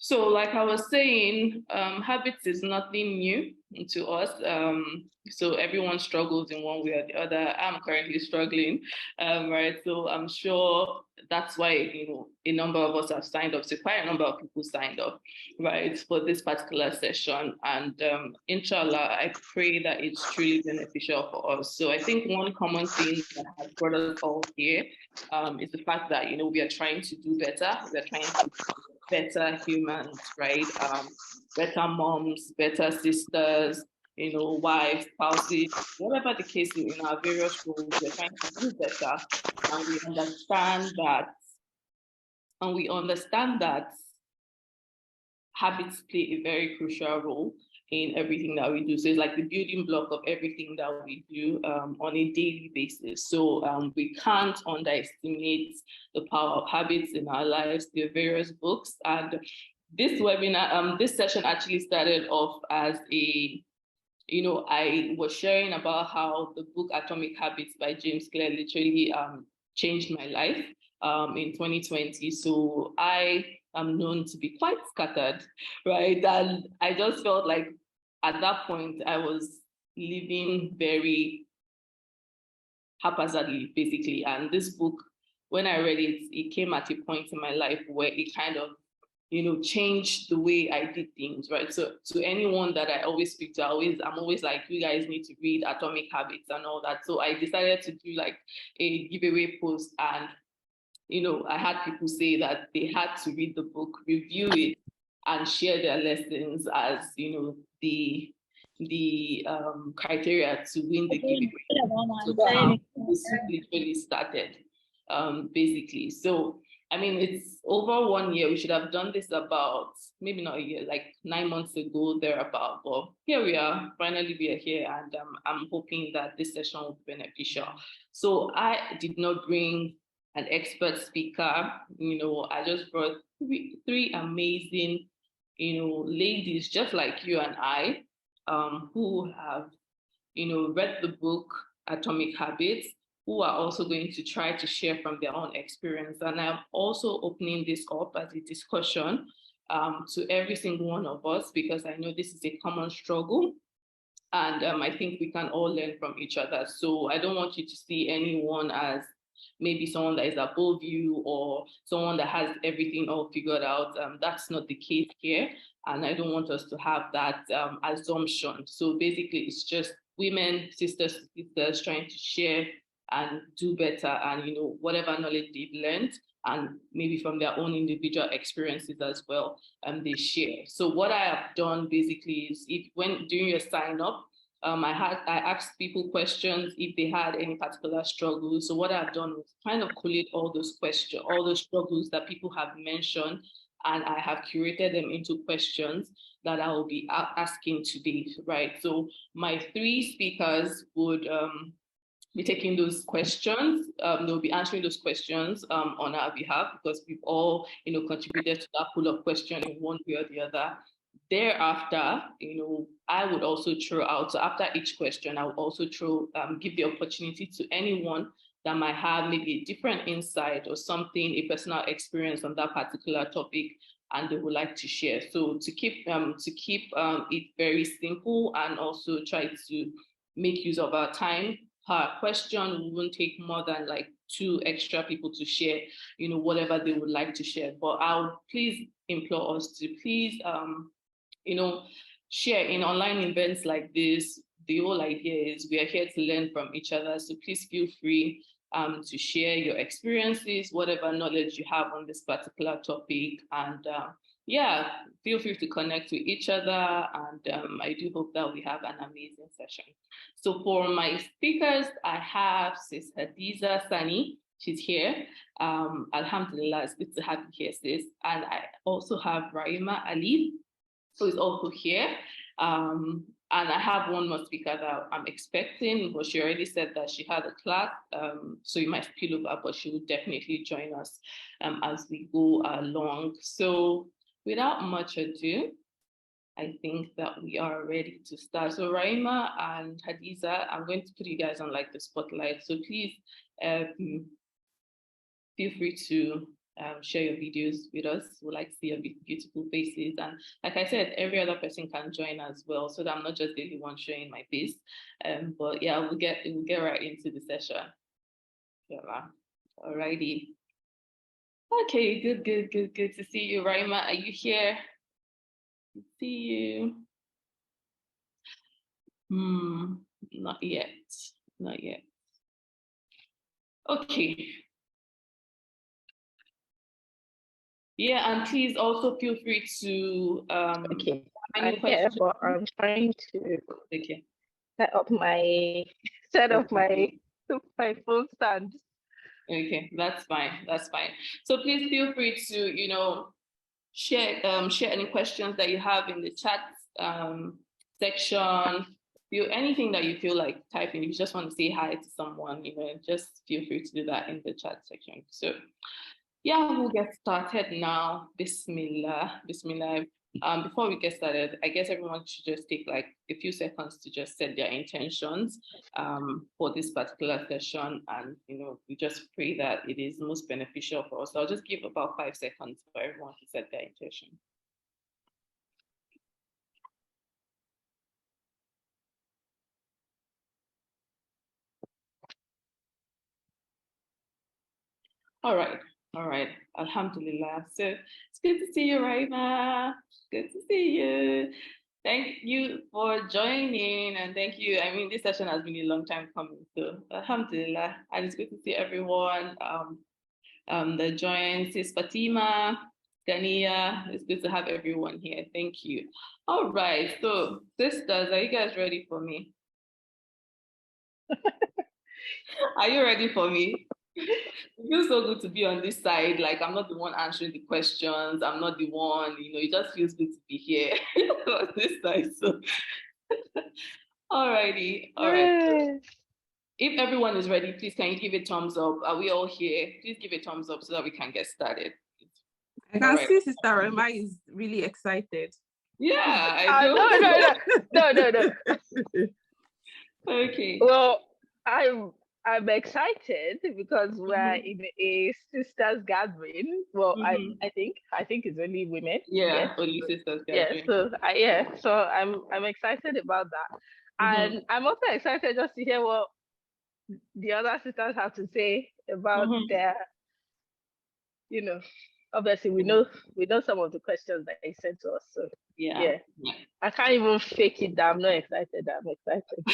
So, like I was saying, habits is nothing new to us. So everyone struggles in one way or the other. I'm currently struggling, right? So I'm sure that's why a number of us have signed up. So quite a number of people signed up, right, for this particular session. And inshallah, I pray that it's truly beneficial for us. So I think one common thing that has brought us all here is the fact that we are trying to do better. We are trying to better humans, right? Better moms, better sisters, wives, spouses, whatever the case in our various roles, we're trying to do better. And we understand that, and we understand that habits play a very crucial role in everything that we do. So it's like the building block of everything that we do on a daily basis. So we can't underestimate the power of habits in our lives. There are various books, and this webinar, this session actually started off as I was sharing about how the book Atomic Habits by James Clear literally changed my life in 2020. So I am known to be quite scattered, right? And I just felt like at that point I was living very haphazardly, basically. And this book, when I read it, it came at a point in my life where it kind of changed the way I did things, right? So to anyone that I always speak to, I'm always like, you guys need to read Atomic Habits and all that. So I decided to do like a giveaway post, and I had people say that they had to read the book, review it, and share their lessons as the criteria to win the giveaway. So that's how this literally started, basically. So I mean, it's over 1 year. We should have done this about maybe not a year, like 9 months ago, thereabout. But here we are. Finally, we are here, and I'm hoping that this session will be beneficial. So I did not bring an expert speaker. I just brought three amazing, ladies just like you and I, who have, read the book Atomic Habits, who are also going to try to share from their own experience. And I'm also opening this up as a discussion to every single one of us, because I know this is a common struggle. And I think we can all learn from each other. So I don't want you to see anyone as maybe someone that is above you or someone that has everything all figured out. That's not the case here. And I don't want us to have that assumption. So basically, it's just women, sisters to sisters, trying to share and do better, and whatever knowledge they've learned, and maybe from their own individual experiences as well, they share. So what I have done basically is, if when during your sign up, I asked people questions if they had any particular struggles. So what I've done is kind of collate all those questions, all those struggles that people have mentioned, and I have curated them into questions that I will be asking today, right? So my three speakers would be taking those questions. They'll be answering those questions on our behalf, because we've all, contributed to that pool of questions in one way or the other. Thereafter, I would also throw out, so after each question, I would also give the opportunity to anyone that might have maybe a different insight or something, a personal experience on that particular topic, and they would like to share. So to keep it very simple, and also try to make use of our time, per question won't take more than like 2 extra people to share, whatever they would like to share. But I'll please implore us to please, share in online events like this. The whole idea is we are here to learn from each other. So please feel free to share your experiences, whatever knowledge you have on this particular topic. And yeah, feel free to connect with each other. And I do hope that we have an amazing session. So for my speakers, I have Sis Hadiza Sani. She's here. Alhamdulillah, it's good to have you here, sis. And I also have Raima Ali, who is also here. And I have one more speaker that I'm expecting, but she already said that she had a class, so you might spill over, but she will definitely join us as we go along. So without much ado, I think that we are ready to start. So Raima and Hadiza, I'm going to put you guys on like the spotlight. So please feel free to share your videos with us. We like to see your beautiful faces. And like I said, every other person can join as well, so that I'm not just the only one showing my face. But yeah, we'll get right into the session. Yeah. Alrighty. Okay, good to see you, Raima. Are you here? Good to see you. Not yet. Not yet. Okay. Yeah, and please also feel free to okay. I'm here, but I'm trying to set up my phone stand. Okay, that's fine. That's fine. So please feel free to, share any questions that you have in the chat section. Anything that you feel like typing, if you just want to say hi to someone, just feel free to do that in the chat section. So yeah, we'll get started now. Bismillah. Bismillah. Before we get started, I guess everyone should just take like a few seconds to just set their intentions for this particular session. And, we just pray that it is most beneficial for us. So I'll just give about 5 seconds for everyone to set their intention. All right. Alhamdulillah. So it's good to see you, Raima. Good to see you. Thank you for joining, and thank you. I mean, this session has been a long time coming, so alhamdulillah. And it's good to see everyone that joined. Sis Fatima, Gania. It's good to have everyone here. Thank you. All right. So, sisters, are you guys ready for me? Are you ready for me? It feels so good to be on this side. Like, I'm not the one answering the questions. I'm not the one, it just feels good to be here on this side. So, alrighty. All right. If everyone is ready, please can you give a thumbs up? Are we all here? Please give a thumbs up so that we can get started. I can see Sister Rema is really excited. Yeah, I know. No. Okay. Well, I'm excited because we're in a sisters gathering. Well, I think it's only women. Yeah, only sisters gathering. So I'm excited about that. And I'm also excited just to hear what the other sisters have to say about their, obviously we know some of the questions that they sent to us. So yeah. I can't even fake it that I'm not excited. I'm excited.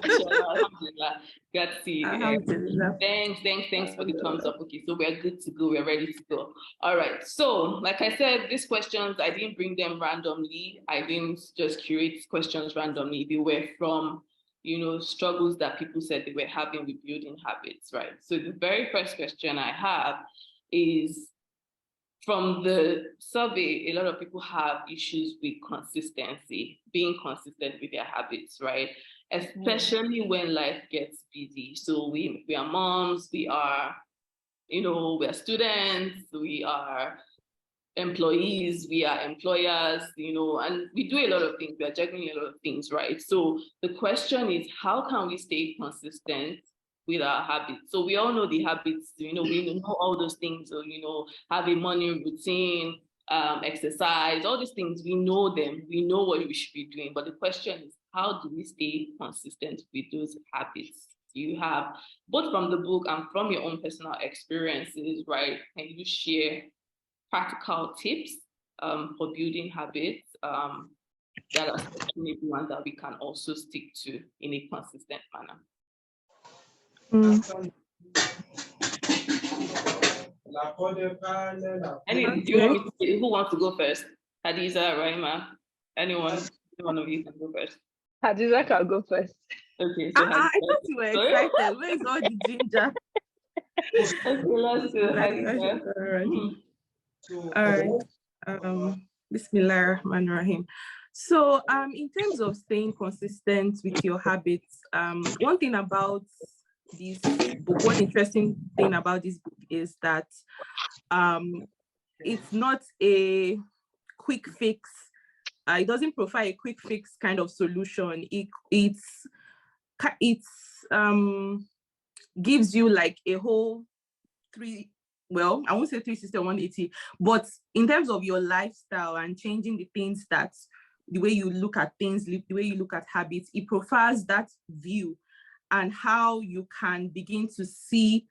Alhamdulillah. Got to see. Thanks for the thumbs up. Okay, so we're good to go. We're ready to go. All right. So, like I said, these questions, I didn't bring them randomly. I didn't just curate questions randomly. They were from, struggles that people said they were having with building habits, right? So the very first question I have is, from the survey, a lot of people have issues with consistency, being consistent with their habits, right? Especially when life gets busy. So we are moms, we are, we are students, we are employees, we are employers, and we do a lot of things. We are juggling a lot of things, right? So the question is, how can we stay consistent with our habits? So we all know the habits, we know all those things, so, have a morning routine, exercise, all these things, we know them, we know what we should be doing. But the question is, how do we stay consistent with those habits? You have, both from the book and from your own personal experiences, right? Can you share practical tips for building habits that are sustainable and that we can also stick to in a consistent manner? Who wants to go first? Hadiza, Raima, anyone of you can go first. Hadiza can go first. Okay, so I thought you were excited. Where is all the ginger? Okay, let's do Hadiza. All right. Bismillahirrahmanirrahim. So, in terms of staying consistent with your habits, one interesting thing about this book is that it's not a quick fix. It doesn't provide a quick fix kind of solution. It gives you like a whole well, I won't say 360 or 180, but in terms of your lifestyle and changing the things that, the way you look at things, the way you look at habits, it profiles that view and how you can begin to see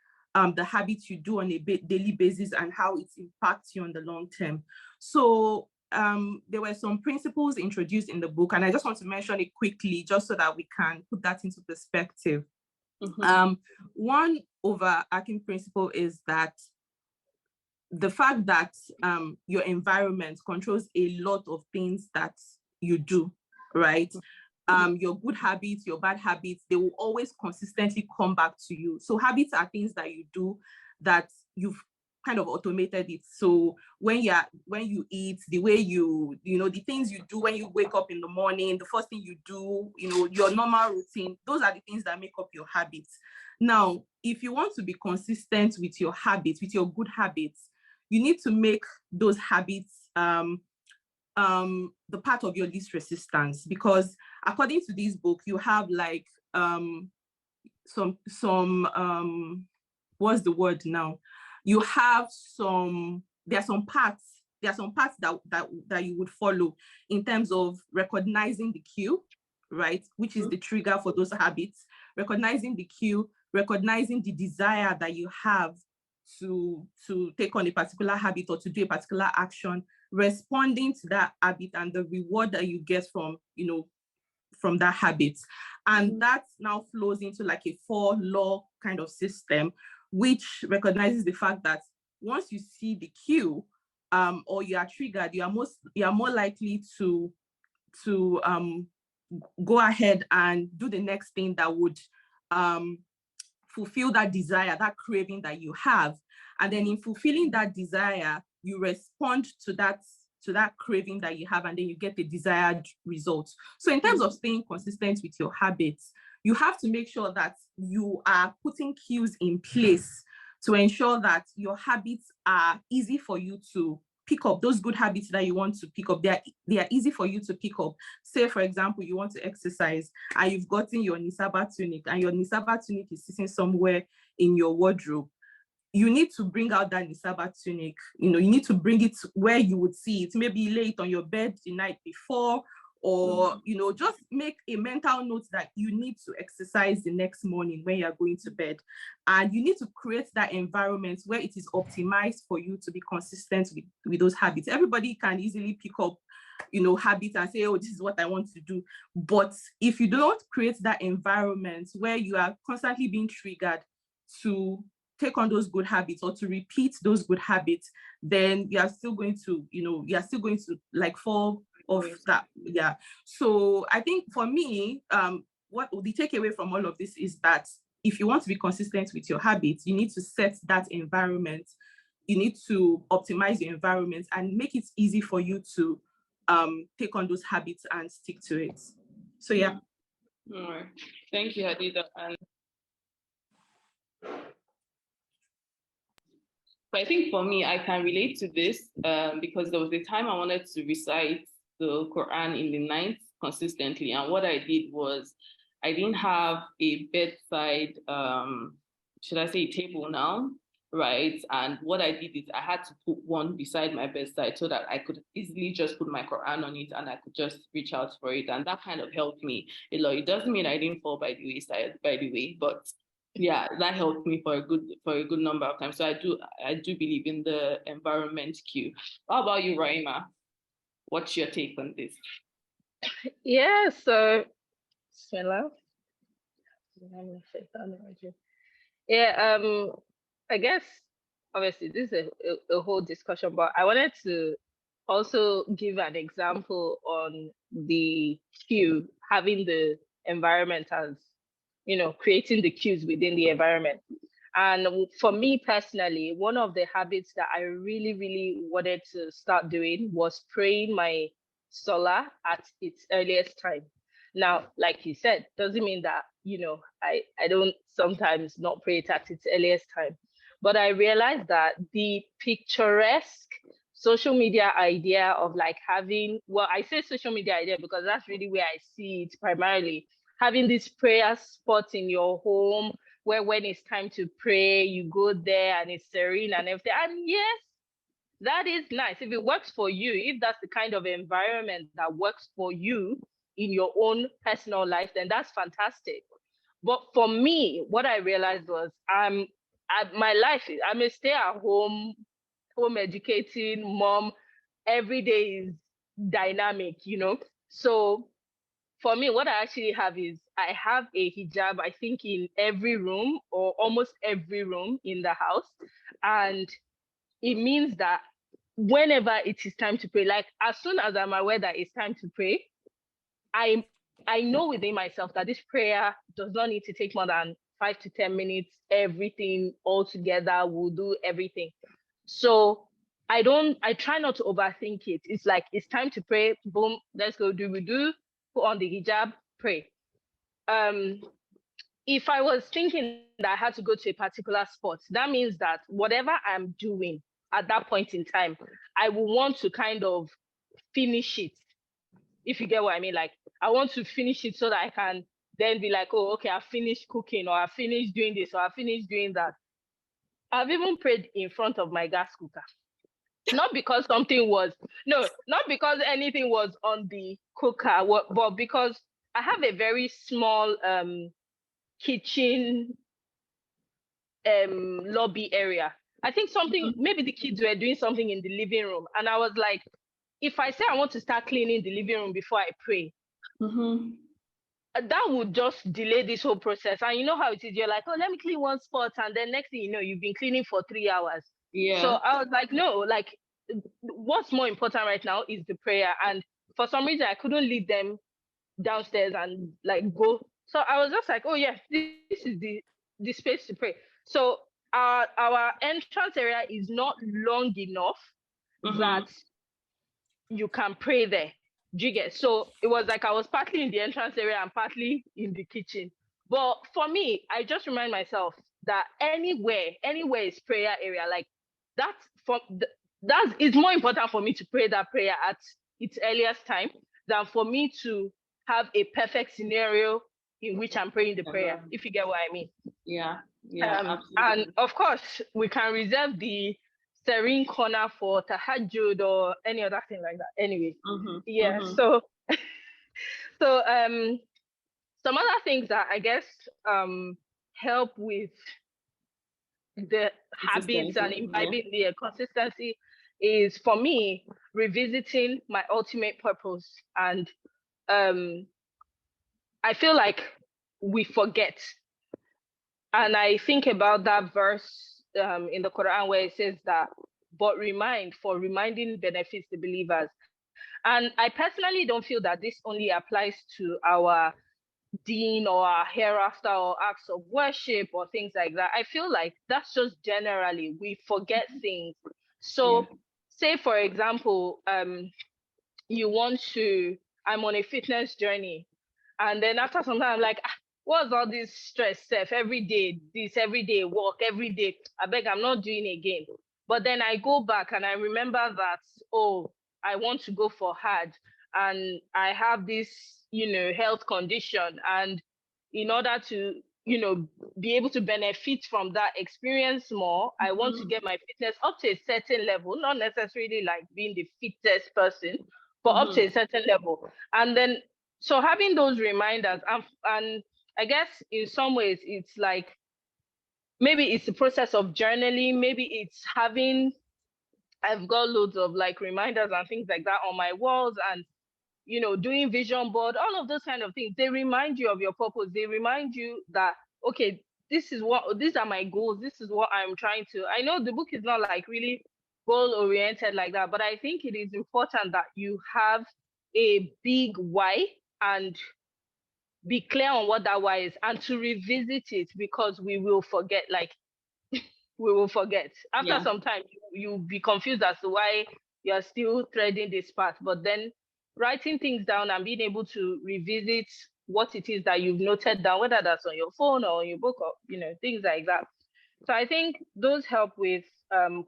the habits you do on a daily basis and how it impacts you on the long term. So there were some principles introduced in the book, and I just want to mention it quickly just so that we can put that into perspective. One overarching principle is that the fact that your environment controls a lot of things that you do, right? Your good habits, your bad habits, they will always consistently come back to you. So habits are things that you do that you've kind of automated it. So when you eat, the way the things you do when you wake up in the morning, the first thing you do, your normal routine, those are the things that make up your habits. Now, if you want to be consistent with your habits, with your good habits, you need to make those habits the part of your least resistance, because according to this book, you have like some what's the word now? You have there are some parts that you would follow in terms of recognizing the cue, right? Which is the trigger for those habits, recognizing the cue, recognizing the desire that you have to take on a particular habit or to do a particular action, responding to that habit and the reward that you get from that habit. And that now flows into like a 4-law kind of system, which recognizes the fact that once you see the cue or you are triggered, you are more likely to go ahead and do the next thing that would fulfill that desire, that craving that you have. And then in fulfilling that desire, you respond to that craving that you have, and then you get the desired result. So in terms of staying consistent with your habits, you have to make sure that you are putting cues in place to ensure that your habits are easy for you to pick up. Those good habits that you want to pick up, they are easy for you to pick up. Say, for example, you want to exercise and you've gotten your Nisaba tunic, and your Nisaba tunic is sitting somewhere in your wardrobe. You need to bring out that Nisaba tunic. You need to bring it where you would see it. Maybe lay it on your bed the night before, or just make a mental note that you need to exercise the next morning when you're going to bed. And you need to create that environment where it is optimized for you to be consistent with those habits. Everybody can easily pick up habits and say, oh, this is what I want to do. But if you don't create that environment where you are constantly being triggered to take on those good habits or to repeat those good habits, then you are still going to like fall off that. Yeah. So I think for me, what the takeaway from all of this is that if you want to be consistent with your habits, you need to set that environment. You need to optimize your environment and make it easy for you to take on those habits and stick to it. So yeah. All right. Thank you, Hadida. And I think for me, I can relate to this because there was a time I wanted to recite the Quran in the night consistently. And what I did was I didn't have a bedside, should I say a table now, right? And what I did is I had to put one beside my bedside so that I could easily just put my Quran on it and I could just reach out for it. And that kind of helped me a lot. It doesn't mean I didn't fall by the wayside, by the way, but yeah, that helped me for a good number of times. So I do believe in the environment cue. How about you, Raima? What's your take on this? Yeah, so yeah, I guess obviously this is a whole discussion, but I wanted to also give an example on the cue, having the environment as, creating the cues within the environment. And for me personally, one of the habits that I really, really wanted to start doing was praying my Salah at its earliest time. Now, like you said, doesn't mean that, I don't sometimes not pray it at its earliest time. But I realized that the picturesque social media idea of like having, well, I say social media idea because that's really where I see it primarily, having this prayer spot in your home, where when it's time to pray, you go there and it's serene and everything. And yes, that is nice. If it works for you, if that's the kind of environment that works for you in your own personal life, then that's fantastic. But for me, what I realized was my life, I'm a stay-at-home, home educating mom. Every day is dynamic, So for me, what I actually have is I have a hijab, I think, in every room or almost every room in the house. And it means that whenever it is time to pray, like as soon as I'm aware that it's time to pray, I know within myself that this prayer does not need to take more than 5 to 10 minutes. Everything all together will do everything. So I try not to overthink it. It's like it's time to pray. Boom, let's go do we do. Put on the hijab, pray. If I was thinking that I had to go to a particular spot, that means that whatever I'm doing at that point in time, I will want to kind of finish it. If you get what I mean, like I want to finish it so that I can then be like, oh, okay, I finished cooking, or I finished doing this, or I finished doing that. I've even prayed in front of my gas cooker. Not because not because anything was on the cooker, but because I have a very small kitchen lobby area. I think maybe the kids were doing something in the living room, and I was like, if I say I want to start cleaning the living room before I pray, that would just delay this whole process. And you know how it is, you're like, oh, let me clean one spot, and then next thing you know, you've been cleaning for 3 hours. So I was like, no, like what's more important right now is the prayer. And for some reason I couldn't leave them downstairs and like go. So I was just like, oh yeah, this is the space to pray. So our entrance area is not long enough that you can pray there. Do you get? So it was like I was partly in the entrance area and partly in the kitchen. But for me, I just remind myself that anywhere is prayer area. Like it's more important for me to pray that prayer at its earliest time than for me to have a perfect scenario in which I'm praying the prayer, if you get what I mean. Yeah. And of course, we can reserve the serene corner for tahajjud or any other thing like that. Anyway, So some other things that I guess help with the habits and imbibing the consistency is, for me, revisiting my ultimate purpose. And I feel like we forget. And I think about that verse in the Quran where it says that, but reminding benefits the believers. And I personally don't feel that this only applies to our deen or our hereafter or acts of worship or things like that. I feel like that's just generally, we forget things. So say, for example, I'm on a fitness journey. And then after some time, I'm like, what's all this stress, Seth? Every day, walk, every day. I beg, I'm not doing it again. But then I go back and I remember that, oh, I want to go for Hajj and I have this, health condition. And in order to, be able to benefit from that experience more, I want to get my fitness up to a certain level, not necessarily like being the fittest person, but up to a certain level. And then, so having those reminders, and I guess in some ways it's like, maybe it's the process of journaling, maybe it's I've got loads of like reminders and things like that on my walls, and doing vision board, all of those kind of things. They remind you of your purpose. They remind you that, okay, these are my goals. This is what I'm trying to. I know the book is not like really goal oriented like that, but I think it is important that you have a big why and be clear on what that why is, and to revisit it, because we will forget. Like we will forget after some time. You'll be confused as to why you're still treading this path. But then writing things down and being able to revisit what it is that you've noted down, whether that's on your phone or on your book, or things like that. So I think those help with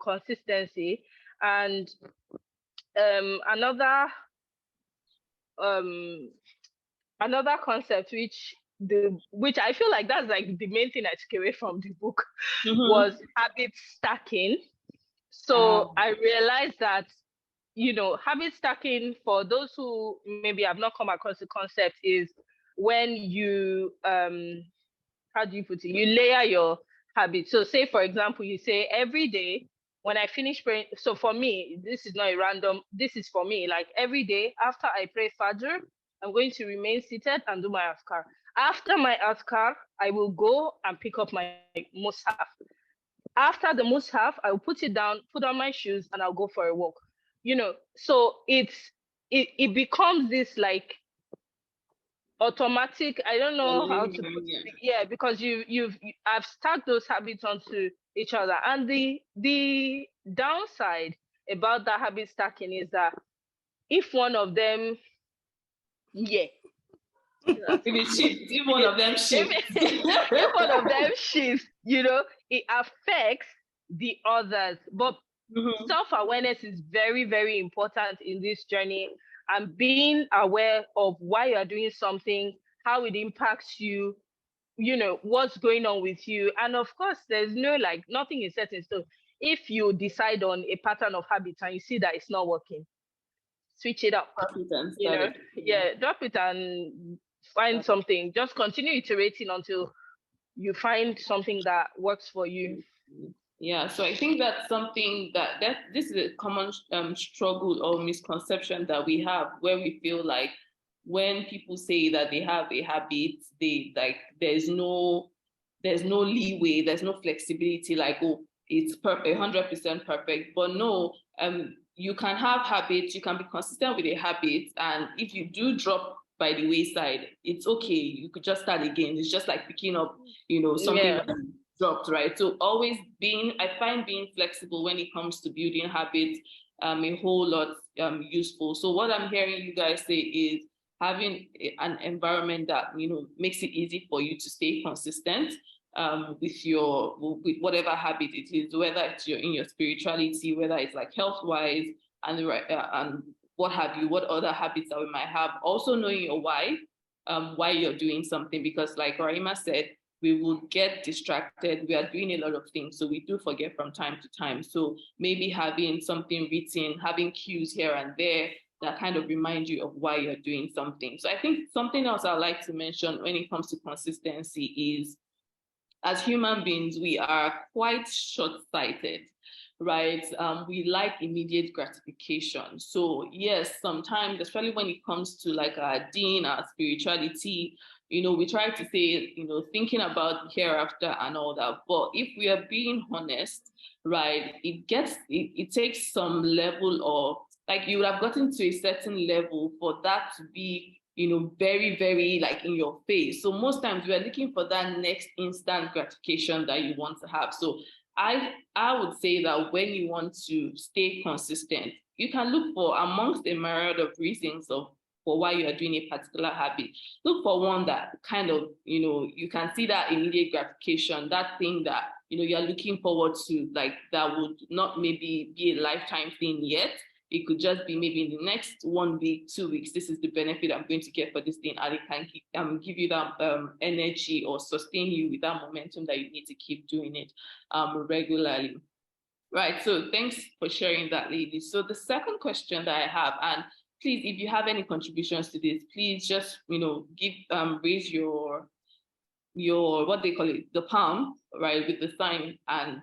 consistency. And another concept which which I feel like that's like the main thing I took away from the book was habit stacking. So I realized that, habit stacking, for those who maybe have not come across the concept, is when you, how do you put it? You layer your habits. So say, for example, you say every day when I finish praying. So for me, this is not a random, this is for me. Like every day after I pray Fajr, I'm going to remain seated and do my Afkar. After my Afkar, I will go and pick up my Mus'haf. After the Mus'haf, I will put it down, put on my shoes, and I'll go for a walk. So it becomes this like automatic. I don't know how to put it. Yeah, because I've stacked those habits onto each other. And the downside about that habit stacking is that if one of them, if one of them shifts, if one of them shifts, it affects the others. But self-awareness is very, very important in this journey, and being aware of why you're doing something, how it impacts you, what's going on with you. And of course, there's nothing is set in stone. If you decide on a pattern of habits and you see that it's not working, switch it up. Drop it and drop it and find something. Just continue iterating until you find something that works for you. Yeah, so I think that's something that this is a common struggle or misconception that we have, where we feel like when people say that they have a habit, they like there's no leeway, there's no flexibility, like, oh, it's perfect, 100% perfect. But no, you can have habits, you can be consistent with a habit, and if you do drop by the wayside, it's okay. You could just start again. It's just like picking up, something that dropped, right? So I find being flexible when it comes to building habits a whole lot useful. So what I'm hearing you guys say is having an environment that makes it easy for you to stay consistent with whatever habit it is, whether it's in your spirituality, whether it's like health wise, and what have you, what other habits that we might have. Also knowing your why you're doing something, because like Rahima said, we will get distracted. We are doing a lot of things, so we do forget from time to time. So maybe having something written, having cues here and there that kind of remind you of why you're doing something. So I think something else I'd like to mention when it comes to consistency is, as human beings, we are quite short-sighted, right? We like immediate gratification. So yes, sometimes, especially when it comes to like our deen, our spirituality, we try to say, thinking about hereafter and all that. But if we are being honest, right, it takes some level of, like, you would have gotten to a certain level for that to be, very, very like in your face. So most times we are looking for that next instant gratification that you want to have. So I would say that when you want to stay consistent, you can look for, amongst a myriad of reasons for why you are doing a particular habit, look for one that kind of, you can see that immediate gratification, that thing that, you're looking forward to, like that would not maybe be a lifetime thing yet. It could just be maybe in the next 1 week, 2 weeks, this is the benefit I'm going to get for this thing. And it can give you that energy or sustain you with that momentum that you need to keep doing it regularly. Right, so thanks for sharing that, ladies. So the second question that I have, and please, if you have any contributions to this, please just, raise your what they call it, the palm, right, with the sign, and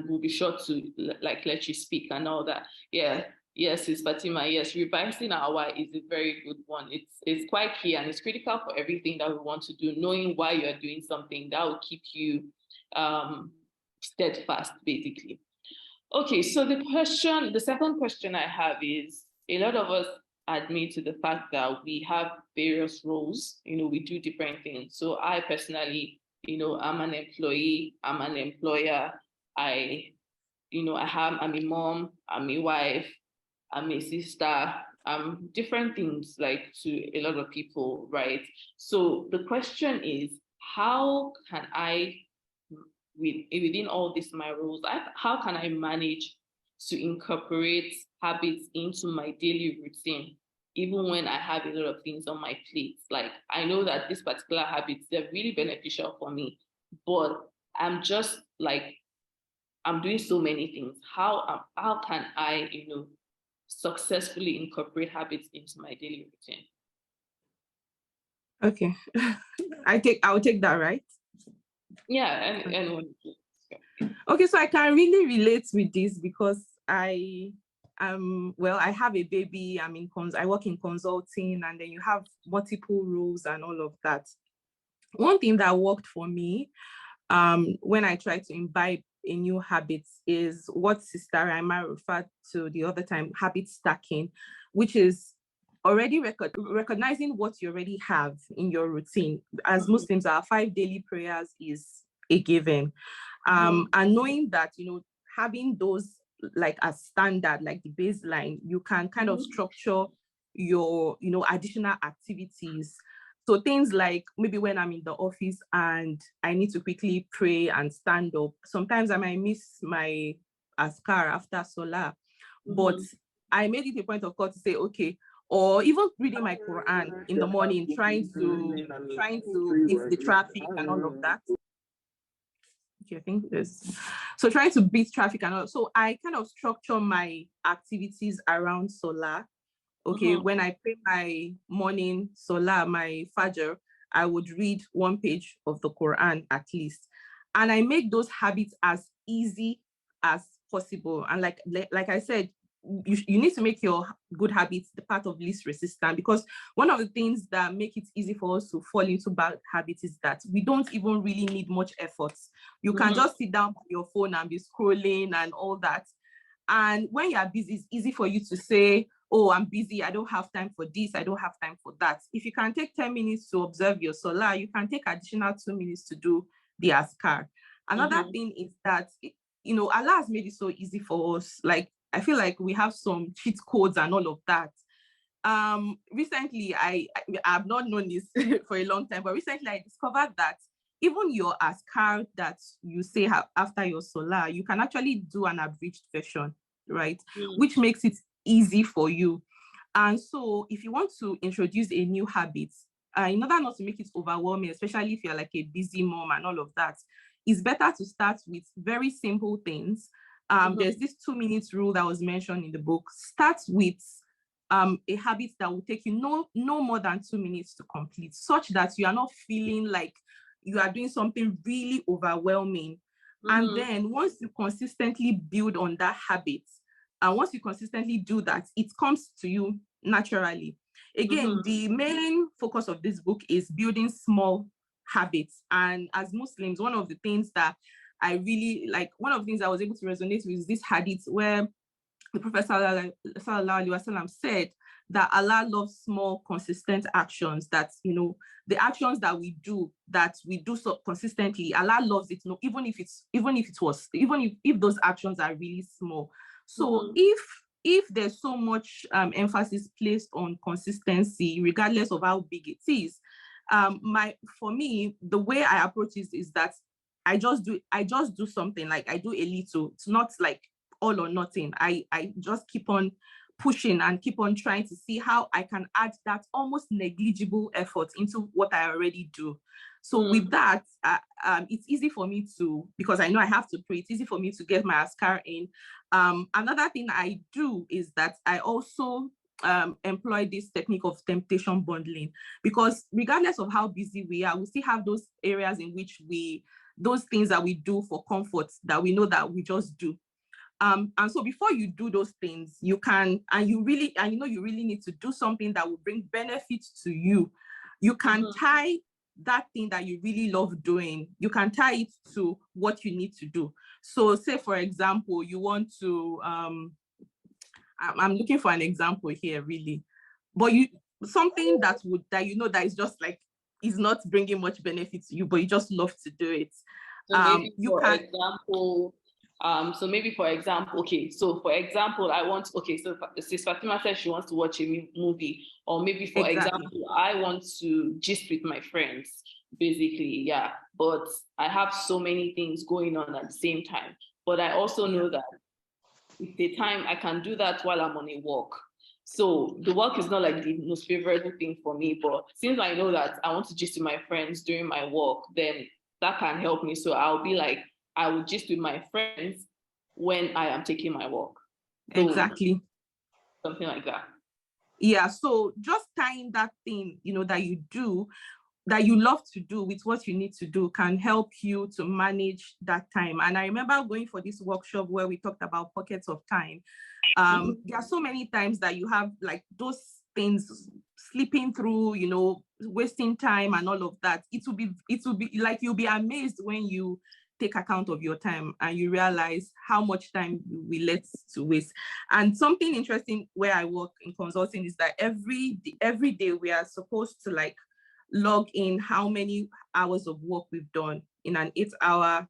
we'll be sure to like let you speak and all that. Yeah, yes, it's Fatima. Yes, revising our why is a very good one. It's quite key, and it's critical for everything that we want to do. Knowing why you're doing something, that will keep you steadfast, basically. Okay, so the second question I have is, a lot of us admit to the fact that we have various roles, we do different things. So I personally, I'm an employee, I'm an employer, I'm a mom, I'm a wife, I'm a sister, different things like to a lot of people, right? So the question is, how can I, within all these my roles, how can I manage to incorporate habits into my daily routine even when I have a lot of things on my plate. Like, I know that these particular habits, they're really beneficial for me, but I'm just like, I'm doing so many things. How can I, successfully incorporate habits into my daily routine? Okay. I'll take that, right? Yeah, anyone. Okay, so I can really relate with this because I have a baby. I work in consulting, and then you have multiple roles and all of that. One thing that worked for me when I try to imbibe a new habit is what Sister Raima referred to the other time, habit stacking, which is already recognizing what you already have in your routine. As Muslims, our 5 daily prayers is a given. And knowing that, having those like as standard, like the baseline, you can kind of structure your, additional activities. So things like maybe when I'm in the office and I need to quickly pray and stand up, sometimes I might miss my askar after Salah, but I made it a point of call to say, okay, or even reading my Quran in the morning, trying to beat the traffic and all of that. Okay, I think this. So trying to beat traffic and all. So I kind of structure my activities around Salah. Okay, when I pray my morning Salah, my Fajr, I would read 1 page of the Quran at least. And I make those habits as easy as possible. And like I said, you need to make your good habits the part of least resistance, because one of the things that make it easy for us to fall into bad habits is that we don't even really need much effort. You can just sit down on your phone and be scrolling and all that. And when you're busy, it's easy for you to say, oh, I'm busy, I don't have time for this, I don't have time for that. If you can take 10 minutes to observe your Salah, you can take additional 2 minutes to do the Azkar. Another thing is that, Allah has made it so easy for us. Like, I feel like we have some cheat codes and all of that. Recently, I've not known this for a long time, but recently I discovered that even your Azkar that you say after your Salah, you can actually do an abridged version, right? Which makes it easy for you. And so if you want to introduce a new habit, in order not to make it overwhelming, especially if you're like a busy mom and all of that, it's better to start with very simple things. There's this 2 minutes rule that was mentioned in the book. Start with a habit that will take you no more than 2 minutes to complete, such that you are not feeling like you are doing something really overwhelming. And then once you consistently build on that habit, and once you consistently do that, it comes to you naturally. Again, the main focus of this book is building small habits. And as Muslims, one of the things that I really like, one of the things I was able to resonate with is this hadith where the Prophet Sallallahu Alaihi Wasallam said that Allah loves small, consistent actions. That, the actions that we do so consistently, Allah loves it. Even if those actions are really small. So if there's so much emphasis placed on consistency, regardless of how big it is, for me, the way I approach it is that I just do something. Like, I do a little. It's not like all or nothing. I just keep on pushing and keep on trying to see how I can add that almost negligible effort into what I already do. So with that, it's easy for me to, because I know I have to pray, it's easy for me to get my Azkar in. Another thing I do is that I also employ this technique of temptation bundling, because regardless of how busy we are, we still have those areas in which those things that we do for comfort that we know that we just do. And so before you do those things, you really need to do something that will bring benefits to you. You can tie that thing that you really love doing, you can tie it to what you need to do. So say, for example, you want to, I'm looking for an example here, really, but something that is just like, is not bringing much benefit to you, but you just love to do it. So maybe for example, I want, so Sis Fatima says she wants to watch a movie, or maybe for example, I want to gist with my friends, basically, yeah. But I have so many things going on at the same time. But I also know that it's a time I can do that while I'm on a walk. So the work is not like the most favorable thing for me, but since I know that I want to gist with my friends during my work, then that can help me. So I'll be like, I will gist with my friends when I am taking my walk. So, exactly. Something like that. Yeah, so just tying that thing, that you do, that you love to do with what you need to do can help you to manage that time. And I remember going for this workshop where we talked about pockets of time. There are so many times that you have like those things slipping through, wasting time and all of that. It will be like, you'll be amazed when you take account of your time and you realize how much time we let to waste. And something interesting where I work in consulting is that every day we are supposed to like log in how many hours of work we've done in an 8-hour,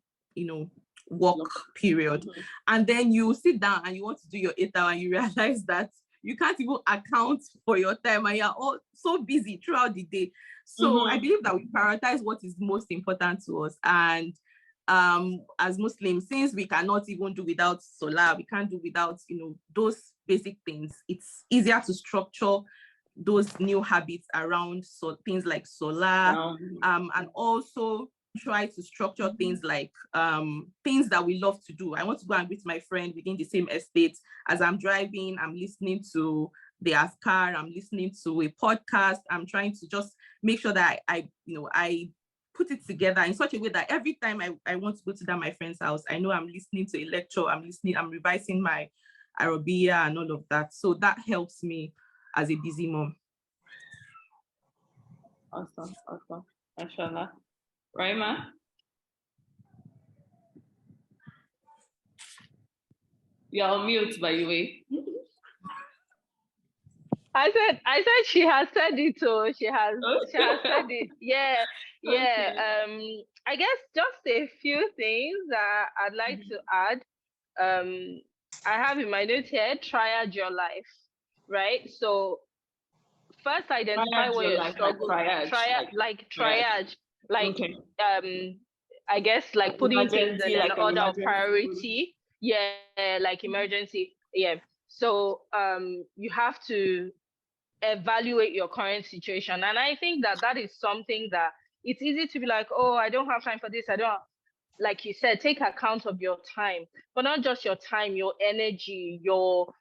work period. And then you sit down and you want to do your 8 hour and you realize that you can't even account for your time and you're all so busy throughout the day. So I believe that we prioritize what is most important to us. And as Muslims, since we cannot even do without solar, we can't do without, those basic things, it's easier to structure those new habits around things like solar, and also try to structure things like things that we love to do. I want to go and meet my friend within the same estate. As I'm driving, I'm listening to the car, I'm listening to a podcast. I'm trying to just make sure that I put it together in such a way that every time I want to go to my friend's house, I know I'm listening to a lecture, I'm revising my Arabiya and all of that. So that helps me as a busy mom. Awesome. Mashallah. Raima? You're on mute, by the way. I said she has said it, so she has said it. Yeah. Okay. I guess just a few things that I'd like to add. I have in my notes here, triage your life, right? So first identify what your struggle, triage, okay. I guess like putting emergency, things in like an order of priority. Yeah, like emergency. Yeah. So you have to evaluate your current situation. And I think that is something that it's easy to be like, oh, I don't have time for this. I don't, like you said, take account of your time, but not just your time, your energy, your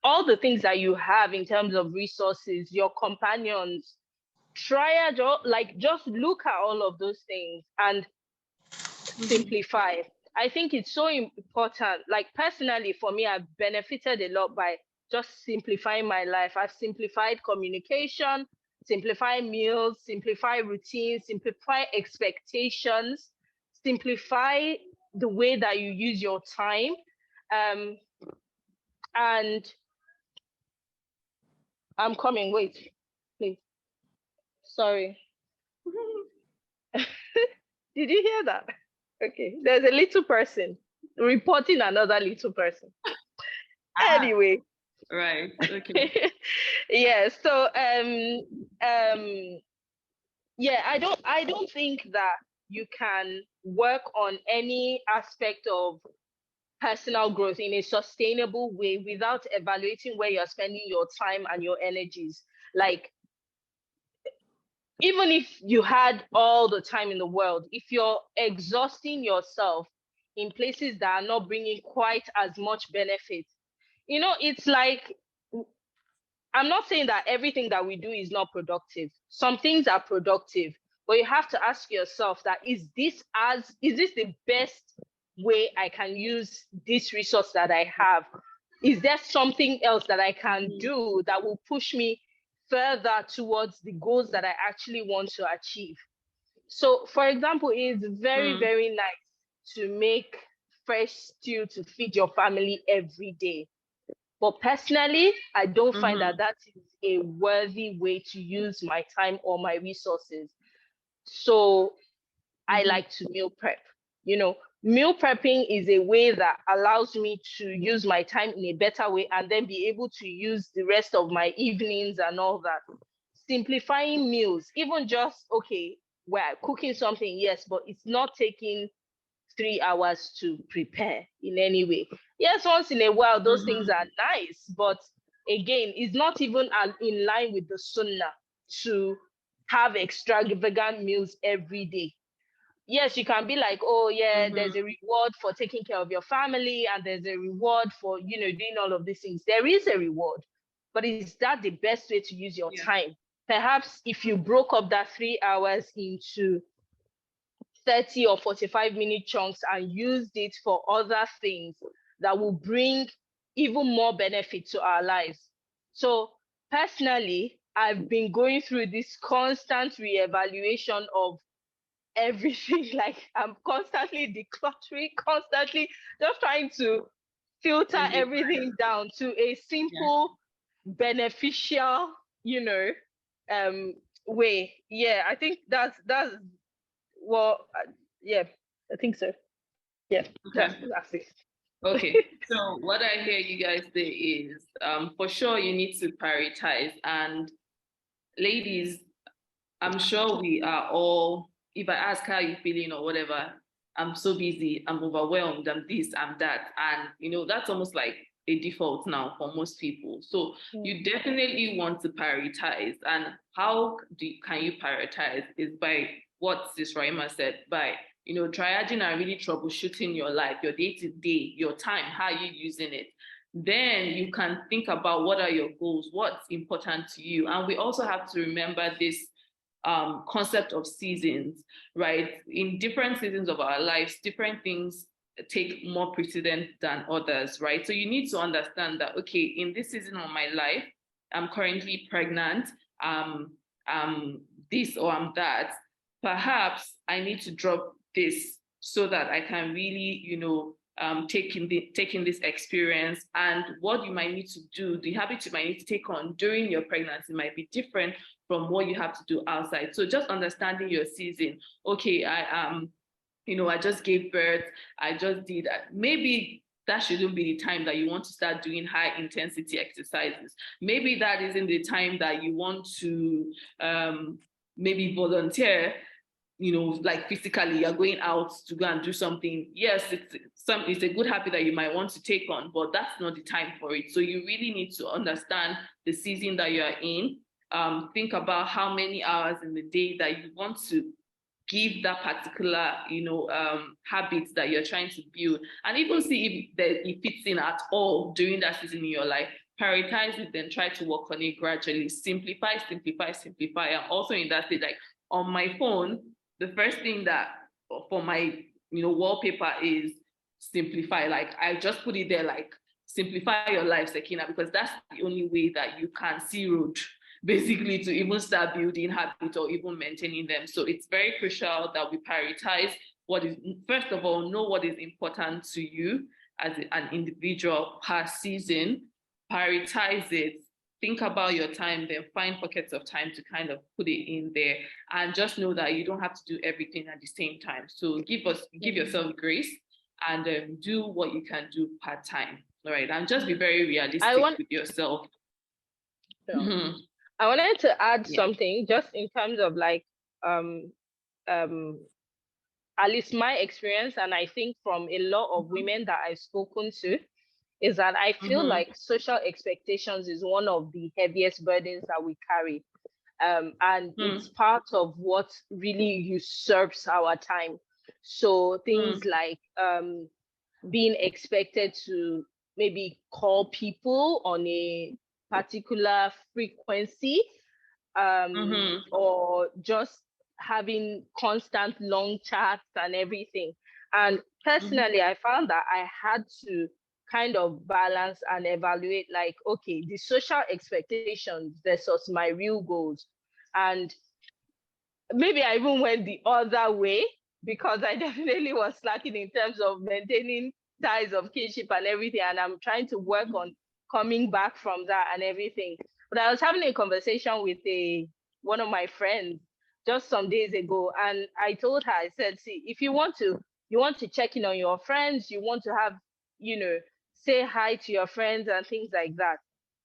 all the things that you have in terms of resources, your companions. Triage, like just look at all of those things and simplify. I think it's so important. Like personally, for me, I've benefited a lot by just simplifying my life. I've simplified communication, simplify meals, simplify routines, simplify expectations, simplify the way that you use your time. And I'm coming, wait, please. Sorry. Did you hear that? Okay, there's a little person reporting another little person. Anyway. Right. Okay. Yeah. So yeah, I don't think that you can work on any aspect of personal growth in a sustainable way without evaluating where you're spending your time and your energies. Like, even if you had all the time in the world, if you're exhausting yourself in places that are not bringing quite as much benefit, it's like, I'm not saying that everything that we do is not productive. Some things are productive, but you have to ask yourself that is this the best way I can use this resource that I have? Is there something else that I can do that will push me further towards the goals that I actually want to achieve? So, for example, it's very, very nice to make fresh stew to feed your family every day. But personally, I don't find that is a worthy way to use my time or my resources. So I like to meal prep. Meal prepping is a way that allows me to use my time in a better way and then be able to use the rest of my evenings and all that. Simplifying meals, even just, okay, we're cooking something, yes, but it's not taking 3 hours to prepare in any way. Yes, once in a while, those things are nice, but again, it's not even in line with the sunnah to have extravagant meals every day. Yes, you can be like, oh yeah, there's a reward for taking care of your family, and there's a reward for, doing all of these things. There is a reward, but is that the best way to use your time? Perhaps if you broke up that 3 hours into 30 or 45-minute chunks and used it for other things that will bring even more benefit to our lives. So personally, I've been going through this constant reevaluation of everything. Like, I'm constantly decluttering, constantly just trying to filter everything down to a simple, beneficial, way. Yeah, I think that's well, yeah, I think so. Yeah, Okay. that's it. Okay, so what I hear you guys say is, for sure you need to prioritize. And ladies, I'm sure we are all, if I ask how you feeling or whatever, I'm so busy, I'm overwhelmed, I'm this, I'm that. And that's almost like a default now for most people. So you definitely want to prioritize. And how can you prioritize is by what Sis Raima said, by triaging and really troubleshooting your life, your day-to-day, your time, how are you using it? Then you can think about what are your goals, what's important to you. And we also have to remember this concept of seasons, right? In different seasons of our lives, different things take more precedence than others, right? So you need to understand that, okay, in this season of my life, I'm currently pregnant, this or I'm that. Perhaps I need to drop this so that I can really, taking this experience. And what you might need to do, the habit you might need to take on during your pregnancy might be different from what you have to do outside. So just understanding your season. Okay, I just gave birth, I just did that. Maybe that shouldn't be the time that you want to start doing high intensity exercises. Maybe that isn't the time that you want to maybe volunteer, like physically, you're going out to go and do something. Yes, it's a good habit that you might want to take on, but that's not the time for it. So you really need to understand the season that you're in. Think about how many hours in the day that you want to give that particular, habits that you're trying to build, and even see if it fits in at all during that season in your life. Prioritize it, then try to work on it gradually. Simplify. And also in that stage, like on my phone, the first thing that for my wallpaper is simplify. Like I just put it there, like simplify your life, Sakina, because that's the only way that you can see road basically to even start building habits or even maintaining them. So it's very crucial that we prioritize what is, first of all, know what is important to you as an individual per season, prioritize it, think about your time, then find pockets of time to kind of put it in there, and just know that you don't have to do everything at the same time. So give yourself grace and do what you can do part time. All right, and just be very realistic with yourself. I wanted to add something just in terms of like at least my experience, and I think from a lot of women that I've spoken to, is that I feel like social expectations is one of the heaviest burdens that we carry. And it's part of what really usurps our time. So things like being expected to maybe call people on a particular frequency, or just having constant long chats and everything. And personally, I found that I had to kind of balance and evaluate, like, okay, the social expectations versus my real goals. And maybe I even went the other way, because I definitely was slacking in terms of maintaining ties of kinship and everything. And I'm trying to work on coming back from that and everything. But I was having a conversation with one of my friends just some days ago, and I told her, I said, see, if you want to check in on your friends, you want to have, say hi to your friends and things like that,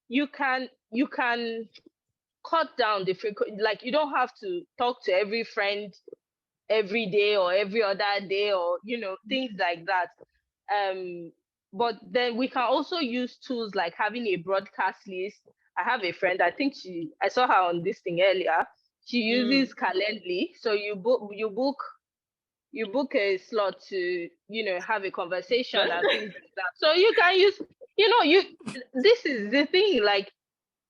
you can cut down the frequency. Like, you don't have to talk to every friend every day or every other day, or things like that. But then we can also use tools like having a broadcast list. I have a friend, I think I saw her on this thing earlier. She uses Calendly. So you book a slot to have a conversation and things like that. So you can use this is the thing, like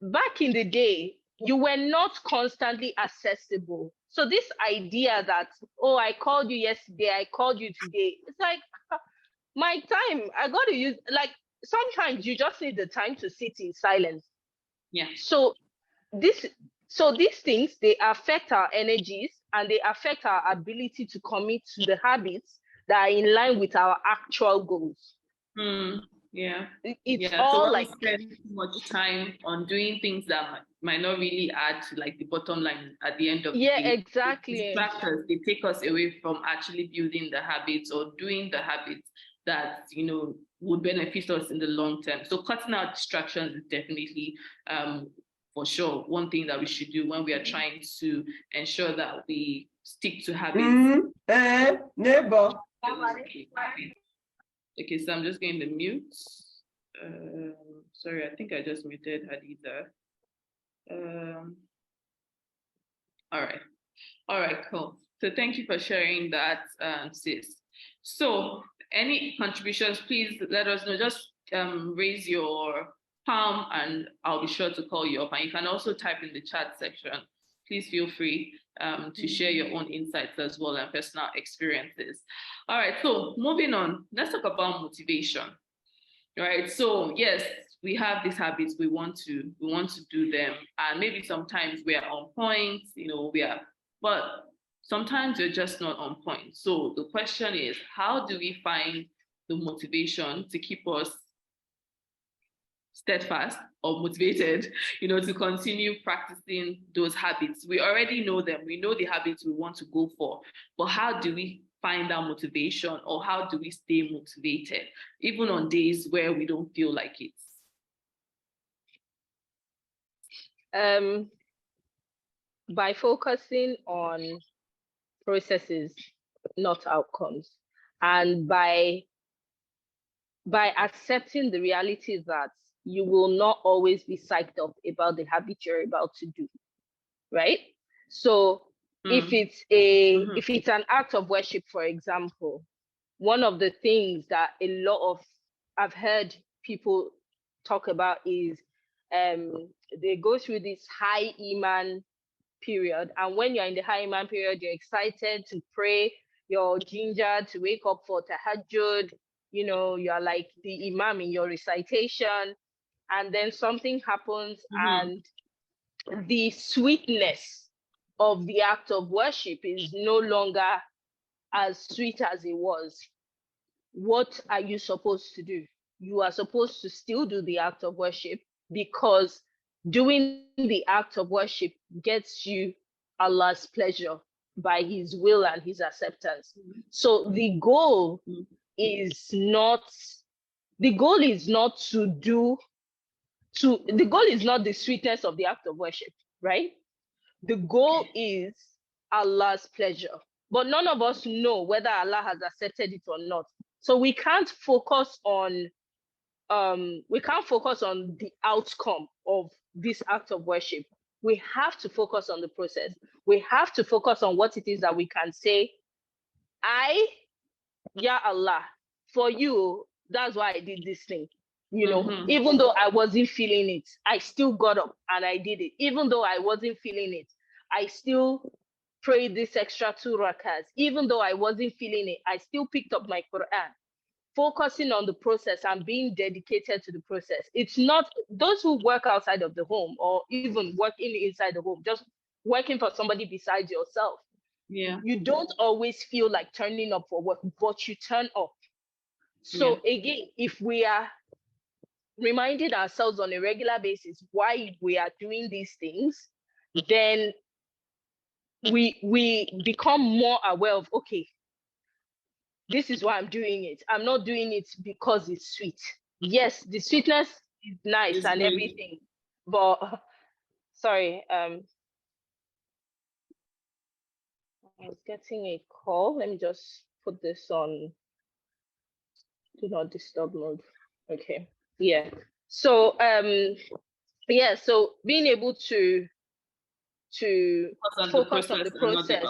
back in the day you were not constantly accessible. So this idea that, oh, I called you yesterday, I called you today, it's like my time, I got to use, like, sometimes you just need the time to sit in silence. Yeah. So these things, they affect our energies and they affect our ability to commit to the habits that are in line with our actual goals. Yeah. It's all so like spend too much time on doing things that might not really add to like the bottom line at the end of the day. Yeah, exactly. Distractors, they take us away from actually building the habits or doing the habits that would benefit us in the long term. So cutting out distractions is definitely for sure one thing that we should do when we are trying to ensure that we stick to habits. Neighbor. Okay, so I'm just going to mute. Sorry, I think I just muted Hadiza. All right, cool. So thank you for sharing that, sis. So any contributions, please let us know. Just raise your palm and I'll be sure to call you up. And you can also type in the chat section. Please feel free to share your own insights as well and personal experiences. All right, so moving on, let's talk about motivation. All right, so yes, we have these habits, we want to do them, and maybe sometimes we are on point, but sometimes we're just not on point. So the question is, how do we find the motivation to keep us steadfast or motivated, to continue practicing those habits? We already know them, we know the habits we want to go for, but how do we find that motivation, or how do we stay motivated even on days where we don't feel like it? By focusing on processes, not outcomes, and by accepting the reality that you will not always be psyched up about the habit you're about to do, right? So if it's an act of worship, for example, one of the things that I've heard people talk about is they go through this high iman period, and when you're in the high iman period, you're excited to pray, you're gingered to wake up for tahajjud, you're like the imam in your recitation, and then something happens and the sweetness of the act of worship is no longer as sweet as it was. What are you supposed to do? You are supposed to still do the act of worship, because doing the act of worship gets you Allah's pleasure by his will and his acceptance. So the goal is not the sweetness of the act of worship, right? The goal is Allah's pleasure. But none of us know whether Allah has accepted it or not. So we can't focus on the outcome of this act of worship. We have to focus on the process. We have to focus on what it is that we can say, Ya Allah, for you, that's why I did this thing. Even though I wasn't feeling it, I still got up and I did it. Even though I wasn't feeling it, I still prayed this extra 2 rakas. Even though I wasn't feeling it, I still picked up my Quran. Focusing on the process and being dedicated to the process. It's not those who work outside of the home or even working inside the home, just working for somebody besides yourself. Yeah. You don't always feel like turning up for work, but you turn up. So again, if we are reminding ourselves on a regular basis why we are doing these things, then we become more aware of, okay, this is why I'm doing it. I'm not doing it because it's sweet. Yes, the sweetness is nice and everything, but sorry, I was getting a call. Let me just put this on do not disturb mode. Okay. Yeah. So so being able to focus on the process,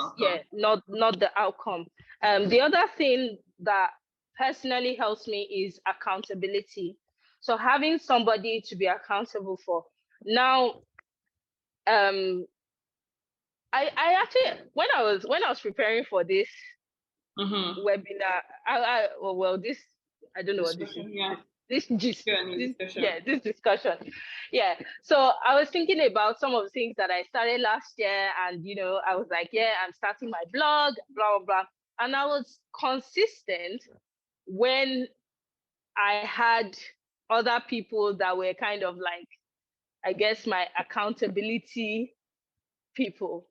not the outcome. The other thing that personally helps me is accountability. So having somebody to be accountable for. Now, I actually when I was preparing for this webinar, this I don't know what this is. Yeah. This discussion. Yeah. So I was thinking about some of the things that I started last year, and I was like, yeah, I'm starting my blog, blah blah blah. And I was consistent when I had other people that were kind of like, I guess, my accountability people.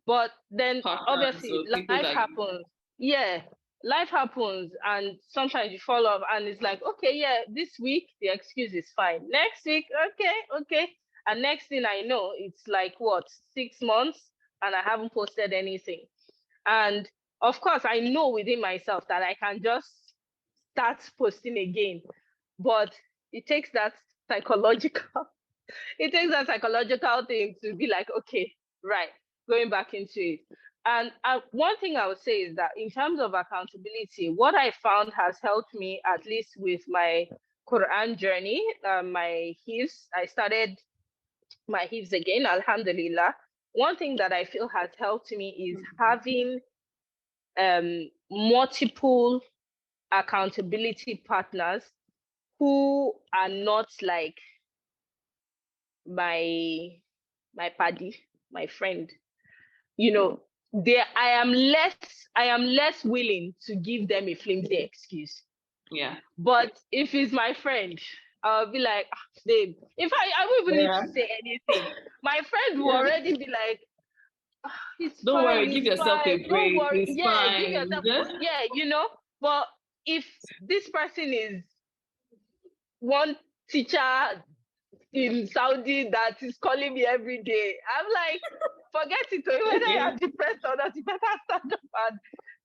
But then obviously life happens. Yeah, life happens, and sometimes you fall off, and it's like, okay, yeah, this week the excuse is fine. Next week, okay. And next thing I know, it's like what, 6 months, and I haven't posted anything. And of course, I know within myself that I can just start posting again, but it takes that psychological thing to be like, okay, right, going back into it. And one thing I would say is that in terms of accountability, what I found has helped me, at least with my Quran journey, my hifz, I started my hifz again, alhamdulillah. One thing that I feel has helped me is having multiple accountability partners who are not like my paddy, my friend. I am less willing to give them a flimsy excuse. Yeah. But if it's my friend, I'll be like, babe, in fact, I won't even need to say anything. My friend will already be like, don't worry, give yourself a break. It's fine. Give yourself, but if this person is one teacher in Saudi that is calling me every day, I'm like, forget it. Whether you're depressed or not, you better stand up and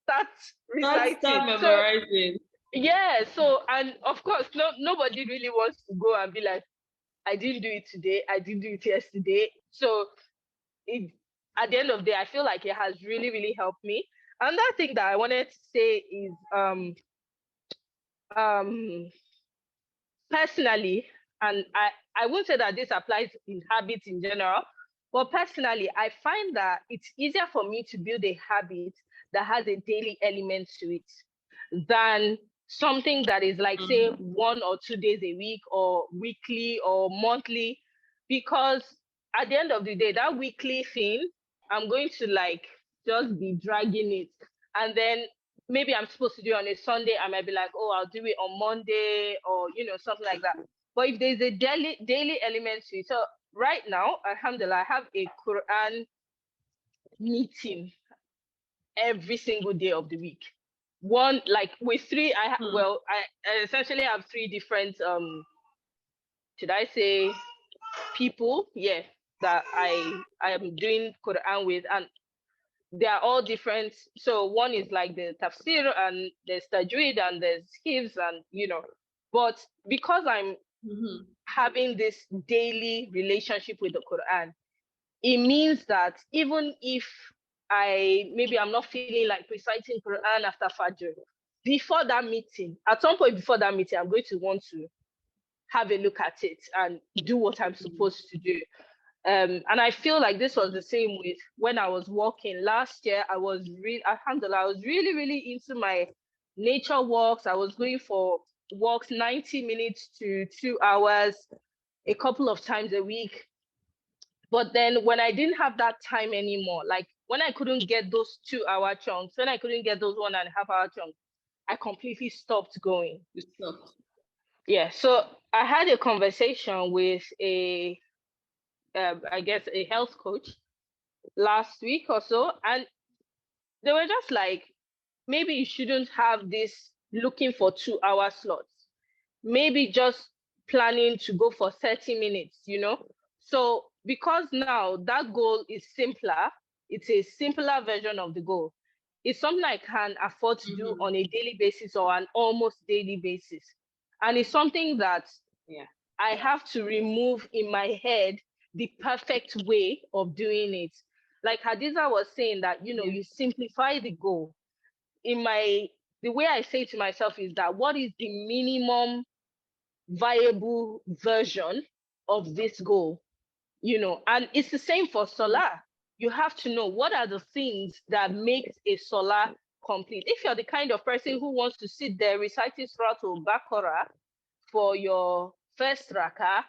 start reciting. Start memorizing. So and of course, nobody really wants to go and be like, I didn't do it today, I didn't do it yesterday. So at the end of the day, I feel like it has really, really helped me. Another thing that I wanted to say is personally, and I won't say that this applies in habits in general, but personally, I find that it's easier for me to build a habit that has a daily element to it than something that is like, say, 1 or 2 days a week or weekly or monthly, because at the end of the day, that weekly thing, I'm going to like just be dragging it. And then maybe I'm supposed to do it on a Sunday, I might be like, oh, I'll do it on Monday or, something like that. But if there's a daily element to it, so right now, alhamdulillah, I have a Quran meeting every single day of the week. One, like with three, I essentially have 3 different, should I say, people, that I am doing Quran with, and they are all different. So one is like the tafsir, and there's tajweed, and there's hifz, and but because I'm having this daily relationship with the Quran, it means that even if I'm not feeling like reciting Quran after Fajr, at some point before that meeting, I'm going to want to have a look at it and do what I'm supposed to do. And I feel like this was the same with when I was walking last year. Alhamdulillah, I was really, really into my nature walks. I was going for walks 90 minutes to 2 hours a couple of times a week. But then when I didn't have that time anymore, like when I couldn't get those 2-hour chunks, when I couldn't get those 1.5 hour chunks, I completely stopped going. You stopped. Yeah. So I had a conversation with I guess a health coach last week or so, and they were just like, maybe you shouldn't have this looking for 2-hour slots. Maybe just planning to go for 30 minutes, So because now that goal is simpler, it's a simpler version of the goal. It's something I can afford to do on a daily basis or an almost daily basis. And it's something that I have to remove in my head the perfect way of doing it. Like Hadiza was saying that, you simplify the goal. The way I say to myself is that what is the minimum viable version of this goal? And it's the same for solar. You have to know what are the things that makes a solar complete. If you're the kind of person who wants to sit there reciting Surah Al-Baqarah for your first rakah,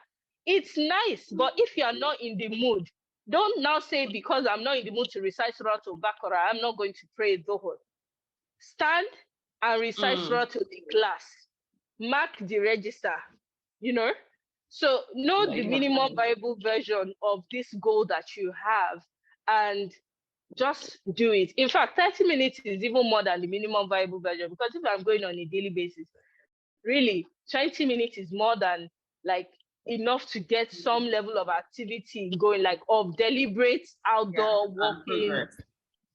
it's nice. But if you're not in the mood, don't now say, because I'm not in the mood to recite Surah Al-Baqarah, I'm not going to pray Dhuhr. Stand and recite Surah to the class. Mark the register, So know the minimum viable version of this goal that you have and just do it. In fact, 30 minutes is even more than the minimum viable version, because if I'm going on a daily basis, really 20 minutes is more than like enough to get some level of activity going, like of deliberate outdoor walking.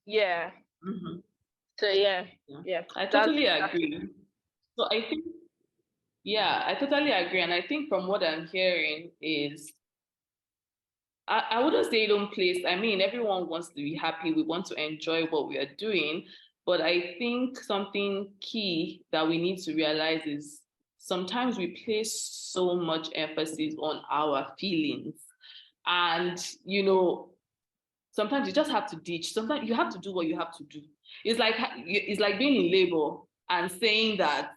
Yeah. So yeah. I totally agree. So I think, I totally agree. And I think from what I'm hearing is, I wouldn't say don't place. I mean, everyone wants to be happy. We want to enjoy what we are doing. But I think something key that we need to realize is sometimes we place so much emphasis on our feelings. And, sometimes you just have to ditch. Sometimes you have to do what you have to do. It's like being in labor and saying that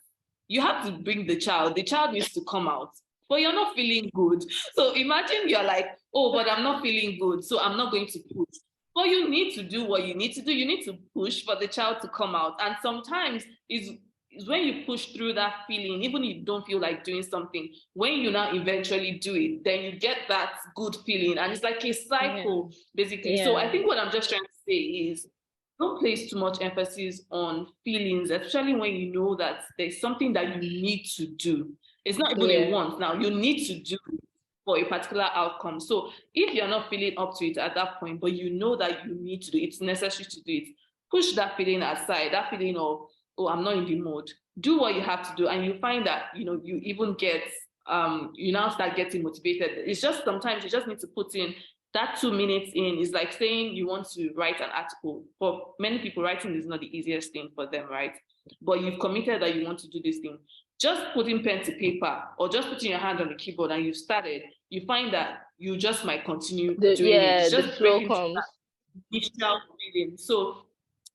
you have to bring the child. The child needs to come out, but you're not feeling good. So imagine you're like, oh, but I'm not feeling good, so I'm not going to push. But you need to do what you need to do. You need to push for the child to come out. And sometimes is when you push through that feeling, even if you don't feel like doing something, when you now eventually do it, then you get that good feeling. And it's like a cycle, basically. So I think what I'm just trying to say is, don't place too much emphasis on feelings, especially when you know that there's something that you need to do. It's not even a want now, you need to do it for a particular outcome. So if you're not feeling up to it at that point, but you know that you need to do it, it's necessary to do it, push that feeling aside, that feeling of, oh, I'm not in the mood. Do what you have to do. And you find that, you even get, you now start getting motivated. It's just sometimes you just need to put in that 2 minutes in. Is like saying you want to write an article. For many people, writing is not the easiest thing for them, right? But you've committed that you want to do this thing. Just putting pen to paper or just putting your hand on the keyboard and you started, you find that you just might continue doing it. It's just breaking through that initial feeling. So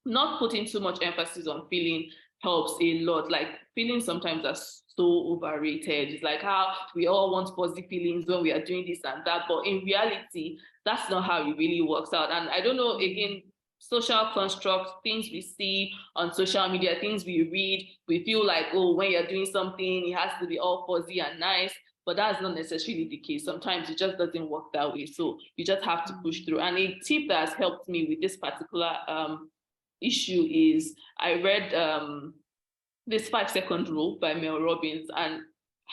not putting too much emphasis on feeling helps a lot. Like feelings sometimes are so overrated. It's like how we all want positive feelings when we are doing this and that, but in reality, that's not how it really works out. And I don't know, again, social constructs, things we see on social media, things we read, we feel like, oh, when you're doing something, it has to be all fuzzy and nice. But that's not necessarily the case. Sometimes it just doesn't work that way. So you just have to push through. And a tip that has helped me with this particular issue is I read this 5-second rule by Mel Robbins, and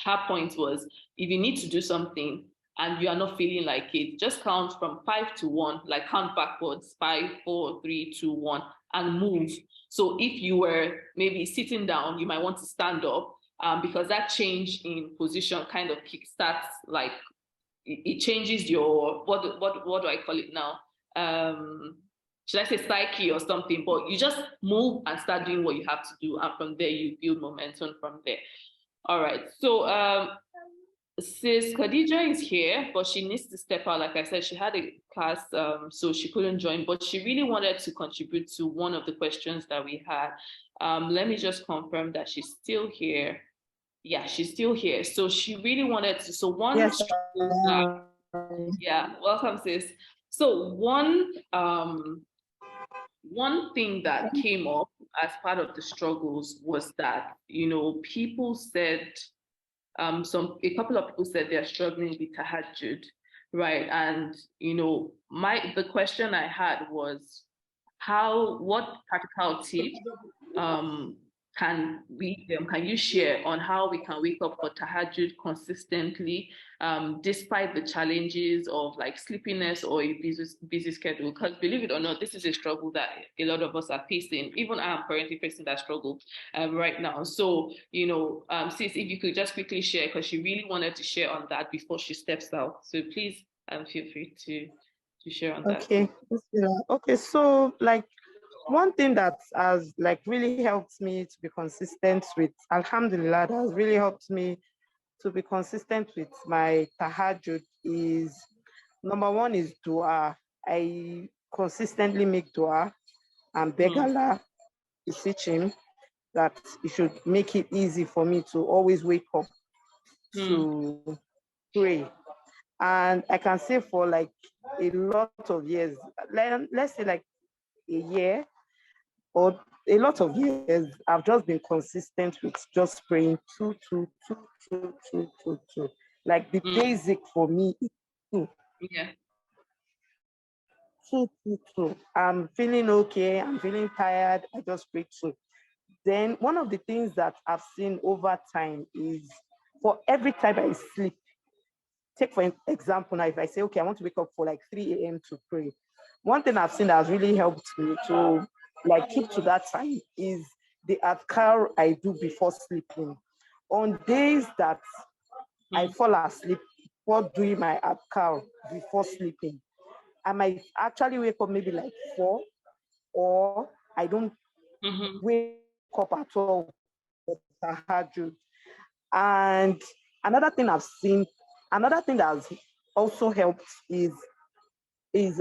her point was, if you need to do something and you are not feeling like it, just count from 5 to 1, like count backwards, 5, 4, 3, 2, 1, and move. So if you were maybe sitting down, you might want to stand up, because that change in position kind of kickstarts, like it changes your, what do I call it now? Should I say psyche or something? But you just move and start doing what you have to do. And from there, you build momentum from there. All right. So sis Khadija is here, but she needs to step out. Like I said, she had a class, so she couldn't join, but she really wanted to contribute to one of the questions that we had. Let me just confirm that she's still here. Yeah, she's still here. So she really wanted to, so one, yes, yeah, welcome sis. So one thing that came up as part of the struggles was that, people said, a couple of people said they're struggling with tahajjud, right? And, the question I had was, what practical tips can you share on how we can wake up for tahajjud consistently, despite the challenges of like sleepiness or a busy schedule? Because believe it or not, this is a struggle that a lot of us are facing. Even I am currently facing that struggle right now. So, sis, if you could just quickly share, because she really wanted to share on that before she steps out. So please feel free to share on that. Okay, so like one thing that has like really helped me to be consistent with, alhamdulillah, that has really helped me to be consistent with my tahajjud is, number one is dua. I consistently make dua and beg Allah, beseech him that he should make it easy for me to always wake up to pray. And I can say for like a lot of years, let's say like a year or a lot of years, I've just been consistent with just praying two, two, two, two, two, two, two. Like the basic for me is two. Yeah. Two, two, two. I'm feeling okay. I'm feeling tired. I just pray two. Then one of the things that I've seen over time is for every time I sleep, take for example now, if I say, okay, I want to wake up for like 3 a.m. to pray, one thing I've seen that has really helped me to like keep to that time is the adhkar I do before sleeping. On days that I fall asleep before doing my adhkar before sleeping, I might actually wake up maybe like 4, or I don't wake up at all for tahajjud. And another thing that has also helped is this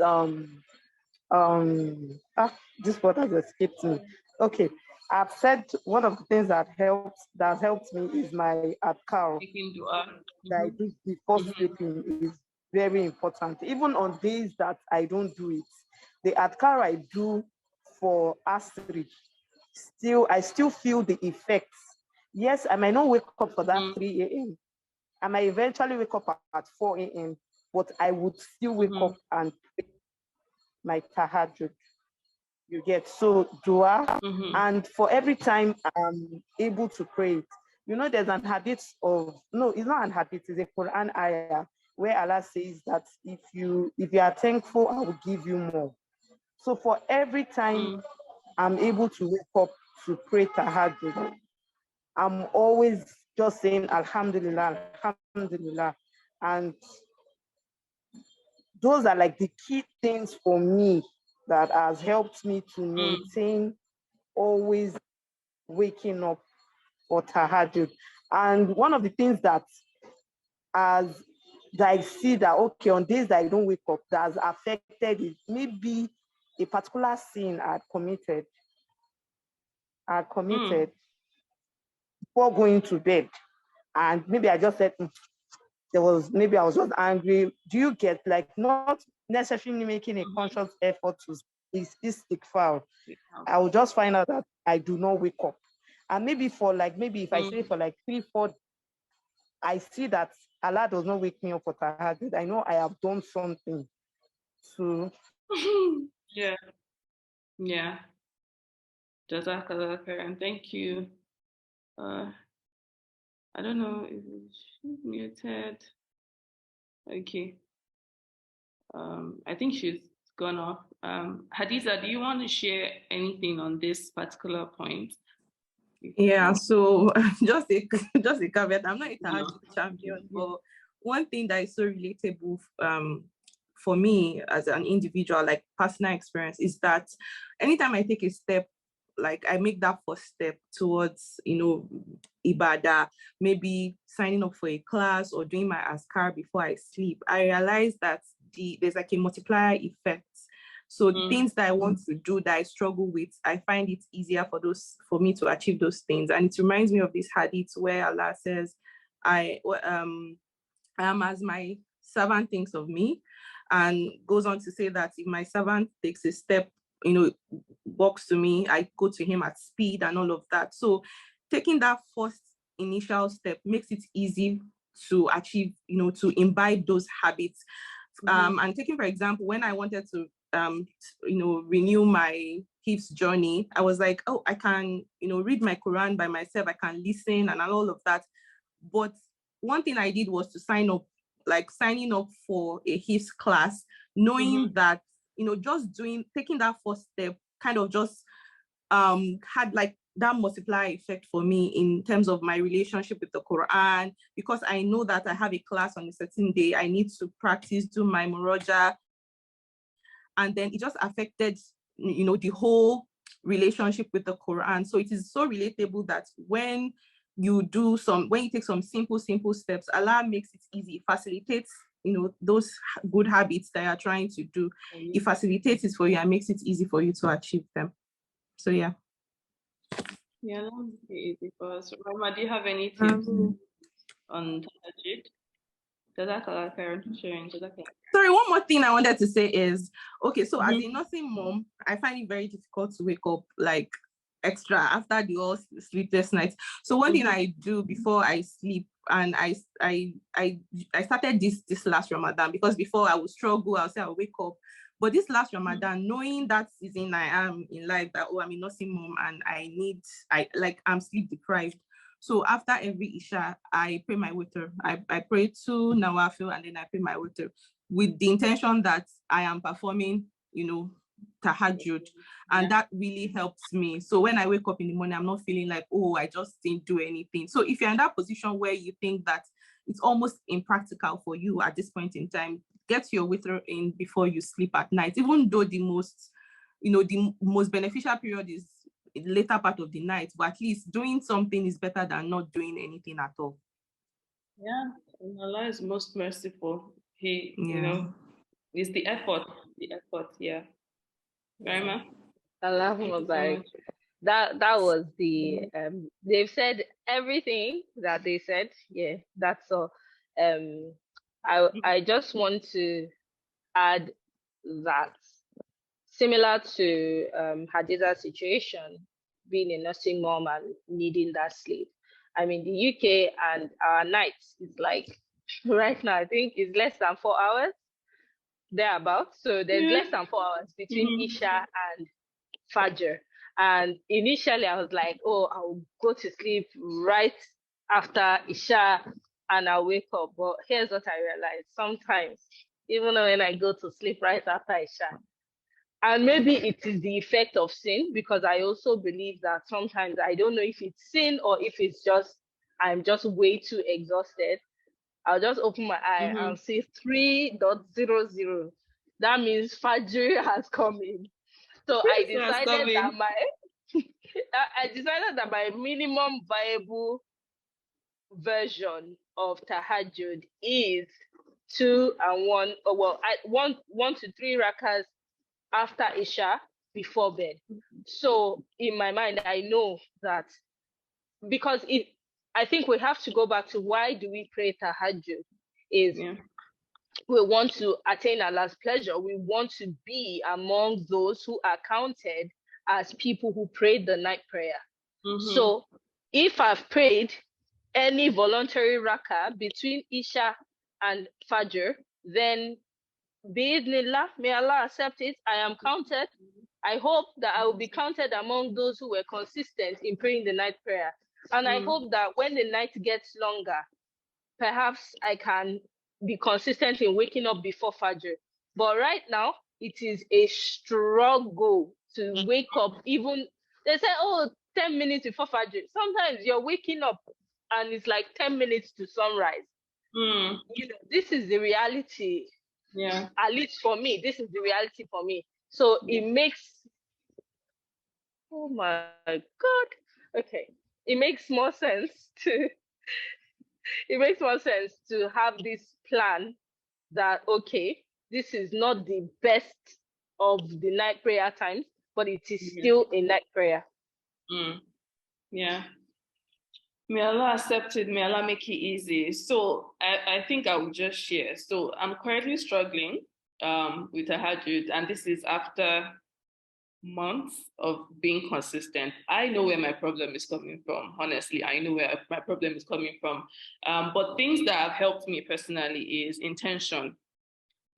word has escaped me. Okay, I've said one of the things that has helped me is my adhkar that I do before sleeping is very important. Even on days that I don't do it, the adhkar I do for asri, I still feel the effects. Yes, I might not wake up for that 3 a.m. I might eventually wake up at 4 a.m., but I would still wake up and pray my tahajjud. You get, so dua, and for every time I'm able to pray it, there's an hadith no, it's not an hadith, it's a Quran ayah where Allah says that if you are thankful, I will give you more. So for every time I'm able to wake up to pray tahajjud, I'm always just saying alhamdulillah, alhamdulillah. And those are like the key things for me that has helped me to maintain always waking up for tahajjud. And one of the things that I see that, okay, on days that I don't wake up, that has affected is maybe a particular sin I committed before going to bed. And maybe I just said, maybe I was just angry. Do you get, like, not necessarily making a conscious effort to istighfar. I will just find out that I do not wake up. And maybe if I say for like 3-4, I see that Allah does not wake me up for tahajjud, I know I have done something to. Yeah. Jazakallah khairan. Thank you. I don't know if she's muted. Okay. I think she's gone off. Hadiza, do you want to share anything on this particular point? Yeah, so just a caveat. I'm not a tahajjud champion, but one thing that is so relatable for me as an individual, like personal experience, is that anytime I take a step, like I make that first step towards, ibadah, maybe signing up for a class or doing my azkar before I sleep, I realize that there's like a multiplier effect. So the things that I want to do that I struggle with, I find it easier for me to achieve those things. And it reminds me of this hadith where Allah says, I am as my servant thinks of me, and goes on to say that if my servant takes a step, walks to me, I go to him at speed and all of that. So taking that first initial step makes it easy to achieve, to imbibe those habits. And taking, for example, when I wanted to renew my Hifz journey, I was like, oh, I can, read my Quran by myself. I can listen and all of that. But one thing I did was to signing up for a Hifz class, knowing that, just taking that first step kind of just had like that multiplier effect for me in terms of my relationship with the Quran, because I know that I have a class on a certain day, I need to practice, do my muraja, and then it just affected, the whole relationship with the Quran. So it is so relatable that when you take some simple steps, Allah makes it easy, it facilitates, those good habits that you're trying to do. It facilitates it for you and makes it easy for you to achieve them. So yeah. Yeah, that would be easy for us. Rama, do you have any tips on Tahajjud? Sorry, one more thing I wanted to say is, okay, so as a nursing mom, I find it very difficult to wake up like extra after the all sleepless nights. So one thing I do before I sleep, and I started this last Ramadan, because before I would struggle, I'll say I'll wake up. But this last Ramadan, knowing that season I am in life, that, I'm a nursing mom and I'm sleep deprived. So after every Isha, I pray my witr. I pray 2 Nawafil, and then I pray my witr with the intention that I am performing, Tahajjud. And that really helps me. So when I wake up in the morning, I'm not feeling like, oh, I just didn't do anything. So if you're in that position where you think that it's almost impractical for you at this point in time, get your witr in before you sleep at night, even though the most beneficial period is in the later part of the night, but at least doing something is better than not doing anything at all. Yeah, Allah is most merciful. He, is the effort, yeah. Grandma? Allahumma barik. That was the they've said everything that they said. Yeah, that's all. I just want to add that, similar to Hadiza's situation, being a nursing mom and needing that sleep. I mean, the UK and our nights is like right now, I think it's less than 4 hours thereabouts. So there's less than 4 hours between Isha and Fajr. And initially I was like, oh, I'll go to sleep right after Isha and I'll wake up. But here's what I realized. Sometimes, even when I go to sleep right after Isha, and maybe it is the effect of sin, because I also believe that sometimes I don't know if it's sin or if it's just I'm just way too exhausted. I'll just open my eye and see 3.00. That means Fajr has come in. So I decided that my minimum viable version of Tahajjud is 2 and 1, or well, 1 to 3 rakas after Isha before bed. So in my mind, I know that, because I think we have to go back to why do we pray Tahajjud is we want to attain Allah's pleasure. We want to be among those who are counted as people who prayed the night prayer. So if I've prayed any voluntary rakah between Isha and Fajr, then Bi'idhnillah, may Allah accept it. I am counted. I hope that I will be counted among those who were consistent in praying the night prayer. And I hope that when the night gets longer, perhaps I can be consistent in waking up before Fajr. But right now, it is a struggle to wake up. Even they say, oh, 10 minutes before Fajr. Sometimes you're waking up and it's like 10 minutes to sunrise. This is the reality. Yeah. At least for me, this is the reality for me. So it makes, oh my God. Okay. It makes more sense to have this plan that, okay, this is not the best of the night prayer times, but it is still a night prayer. Yeah. May Allah accept it. May Allah make it easy. So I think I will just share. So I'm currently struggling with Tahajjud, and this is after months of being consistent. I know where my problem is coming from. Honestly, I know where my problem is coming from. But things that have helped me personally is intention.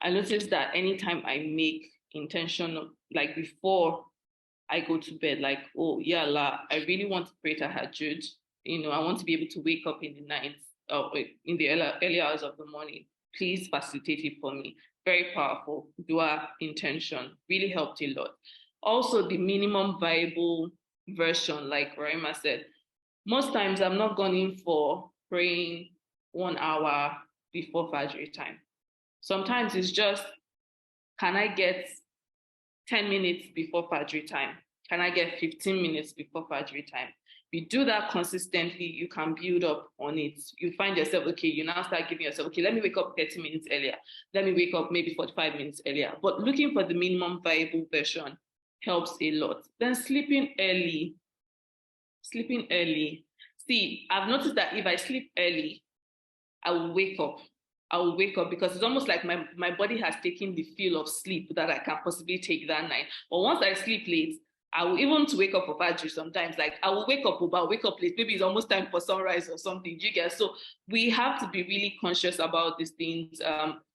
I noticed that anytime I make intention, like before I go to bed, like, oh yeah, Allah, I really want to pray tahajjud. I want to be able to wake up in the night or in the early hours of the morning. Please facilitate it for me. Very powerful. Dua intention really helped a lot. Also, the minimum viable version, like Rahima said, most times I'm not going in for praying 1 hour before Fajr time. Sometimes it's just, can I get 10 minutes before Fajr time? Can I get 15 minutes before Fajr time? If you do that consistently, you can build up on it. You find yourself, okay, you now start giving yourself, okay, let me wake up 30 minutes earlier. Let me wake up maybe 45 minutes earlier. But looking for the minimum viable version helps a lot. Then sleeping early. Sleeping early. See, I've noticed that if I sleep early, I will wake up. I will wake up because it's almost like my body has taken the feel of sleep that I can possibly take that night. But once I sleep late, I will even to wake up for Fajr sometimes. Like I will wake up, but I'll wake up late. Maybe it's almost time for sunrise or something. Do you get? So we have to be really conscious about these things,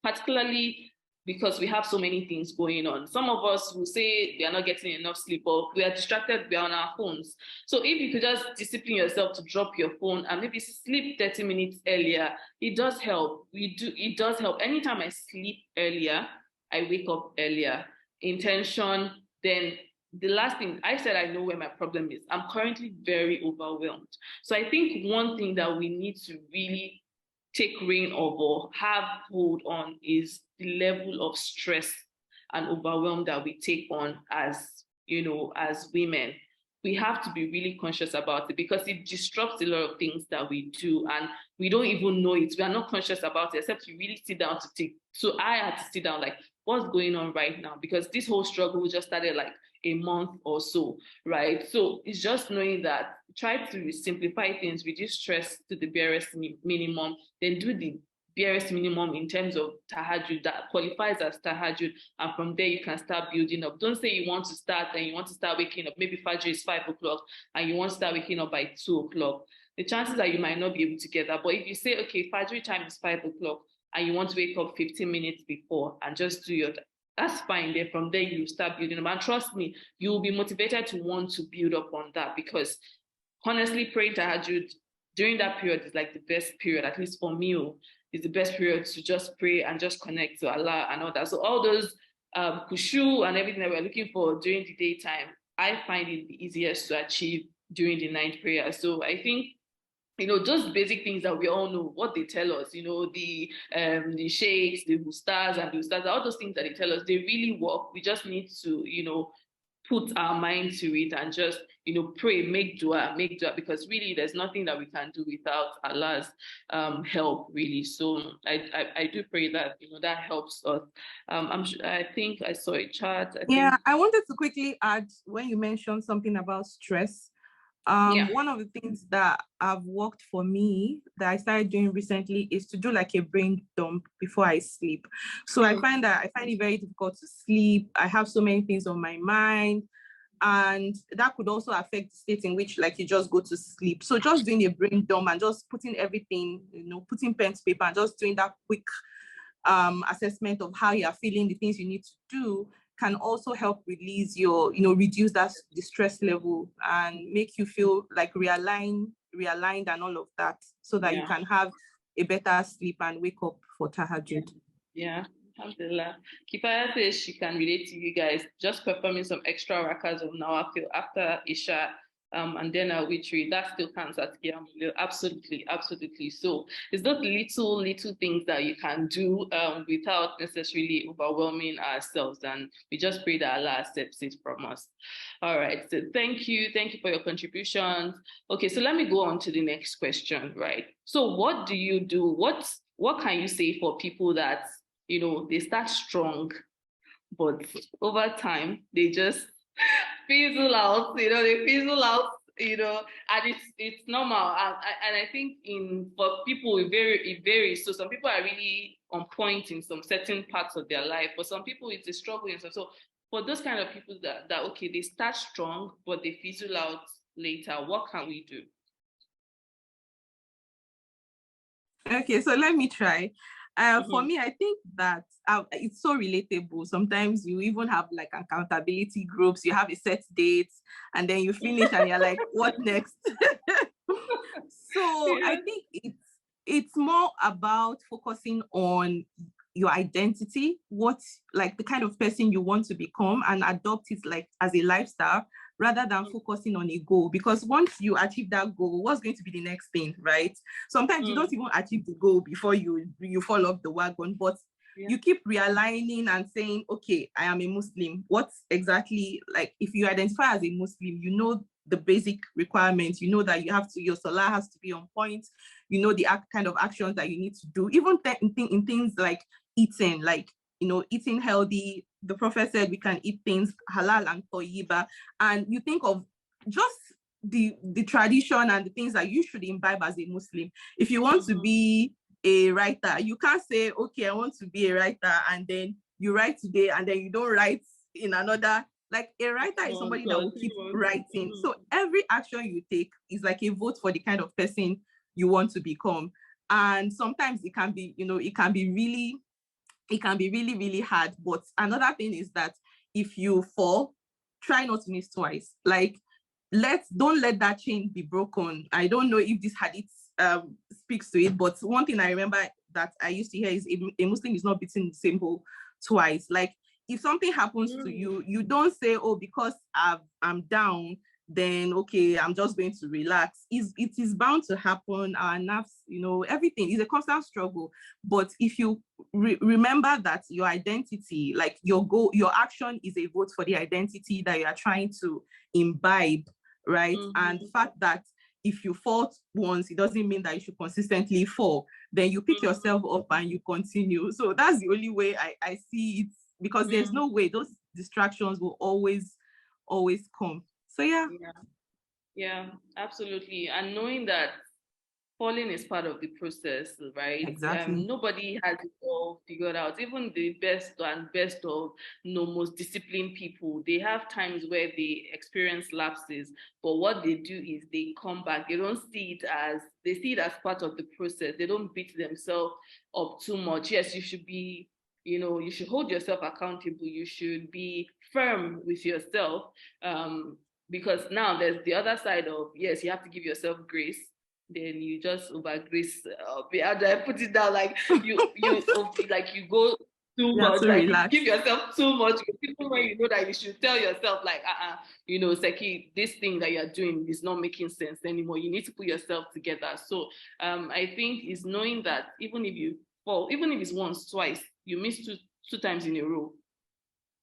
particularly because we have so many things going on. Some of us will say they are not getting enough sleep, or we are distracted, we are on our phones. So if you could just discipline yourself to drop your phone and maybe sleep 30 minutes earlier, it does help. It does help. Anytime I sleep earlier, I wake up earlier. Intention, then the last thing I said, I know where my problem is. I'm currently very overwhelmed. So I think one thing that we need to really take reign of or have hold on is the level of stress and overwhelm that we take on as women. We have to be really conscious about it because it disrupts a lot of things that we do and we don't even know it. We are not conscious about it except you really sit down to think. So I had to sit down like, what's going on right now? Because this whole struggle just started like a month or so, right? So it's just knowing that try to simplify things, reduce stress to the barest minimum, then do the barest minimum in terms of tahajjud that qualifies as tahajjud, and from there you can start building up. Don't say you want to start and you want to start waking up, maybe Fajr is 5 o'clock and you want to start waking up by 2 o'clock. The chances are you might not be able to get that. But if you say, okay, Fajr time is 5 o'clock and you want to wake up 15 minutes before and just do your, that's fine. Then from there you start building up. And trust me, you will be motivated to want to build up on that because honestly, praying tahajjud during that period is like the best period, at least for me, is the best period to just pray and just connect to Allah and all that. So all those khushu and everything that we're looking for during the daytime, I find it the easiest to achieve during the night prayer. So I think just basic things that we all know, what they tell us, the sheikhs, the ustaz and the ustaz, all those things that they tell us, they really work. We just need to, put our mind to it and just, pray, make dua, because really there's nothing that we can do without Allah's help, really. So I do pray that, that helps us. I think I saw a chart. I wanted to quickly add when you mentioned something about stress. One of the things that have worked for me that I started doing recently is to do like a brain dump before I sleep. So I find it very difficult to sleep. I have so many things on my mind, and that could also affect the state in which like you just go to sleep. So just doing a brain dump and just putting everything, putting pen to paper and just doing that quick assessment of how you are feeling, the things you need to do, can also help release your, reduce the stress level and make you feel like realigned and all of that, so that you can have a better sleep and wake up for tahajjud. Yeah, alhamdulillah. Kifaya says she can relate to you guys, just performing some extra rakas of nawafil after Isha, and then a witri, that still counts as qiyam. Absolutely. So it's those little things that you can do without necessarily overwhelming ourselves, and we just pray that Allah accepts it from us. All right, so thank you for your contributions. Okay, so let me go on to the next question, right? So what do you do? What can you say for people that, they start strong, but over time they just fizzle out, and it's normal. And I think for people it varies. So some people are really on point in some certain parts of their life, but some people it's a struggle. So for those kind of people that okay, they start strong, but they fizzle out later, what can we do? Okay, so let me try. For me, I think that it's so relatable. Sometimes you even have like accountability groups, you have a set date, and then you finish and you're like, what next? So I think it's more about focusing on your identity, what like the kind of person you want to become, and adopt it like as a lifestyle rather than focusing on a goal. Because once you achieve that goal, what's going to be the next thing, right? Sometimes you don't even achieve the goal before you fall off the wagon, but you keep realigning and saying, okay, I am a Muslim. What's exactly, like, if you identify as a Muslim, you know the basic requirements, you know that you have to, your salah has to be on point, you know the kind of actions that you need to do, even in things like eating, like, you know, eating healthy. The Prophet said we can eat things halal and tayyiba, and you think of just the tradition and the things that you should imbibe as a Muslim. If you want to be a writer, you can't say, okay, I want to be a writer, and then you write today and then you don't write in another. Like, a writer is somebody that will keep writing. So every action you take is like a vote for the kind of person you want to become. And sometimes it can be, you know, it can be really, really hard. But another thing is that if you fall, try not to miss twice. Like, don't let that chain be broken. I don't know if this hadith speaks to it, but one thing I remember that I used to hear is a Muslim is not beaten the same hole twice. Like, if something happens to you, you don't say, oh, because I'm down, then okay, I'm just going to relax. It is bound to happen. Our nerves, you know, everything is a constant struggle. But if you remember that your identity, like your goal, your action is a vote for the identity that you are trying to imbibe, right? And the fact that if you fall once, it doesn't mean that you should consistently fall. Then you pick yourself up and you continue. So that's the only way I see it, because there's no way, those distractions will always come. So yeah, absolutely. And knowing that falling is part of the process, right? Exactly. Nobody has it all figured out. Even the best of, most disciplined people, they have times where they experience lapses. But what they do is they come back. They see it as part of the process. They don't beat themselves up too much. Yes, you should be, you should hold yourself accountable. You should be firm with yourself. Because now there's the other side of, yes, you have to give yourself grace. Then you just over grace. How do I put it down? Like, you like you go too much, like you give yourself too much. People, when you know that you should tell yourself like, Seki, this thing that you're doing is not making sense anymore. You need to put yourself together. So I think is knowing that even if you fall, even if it's once, twice, you miss two times in a row,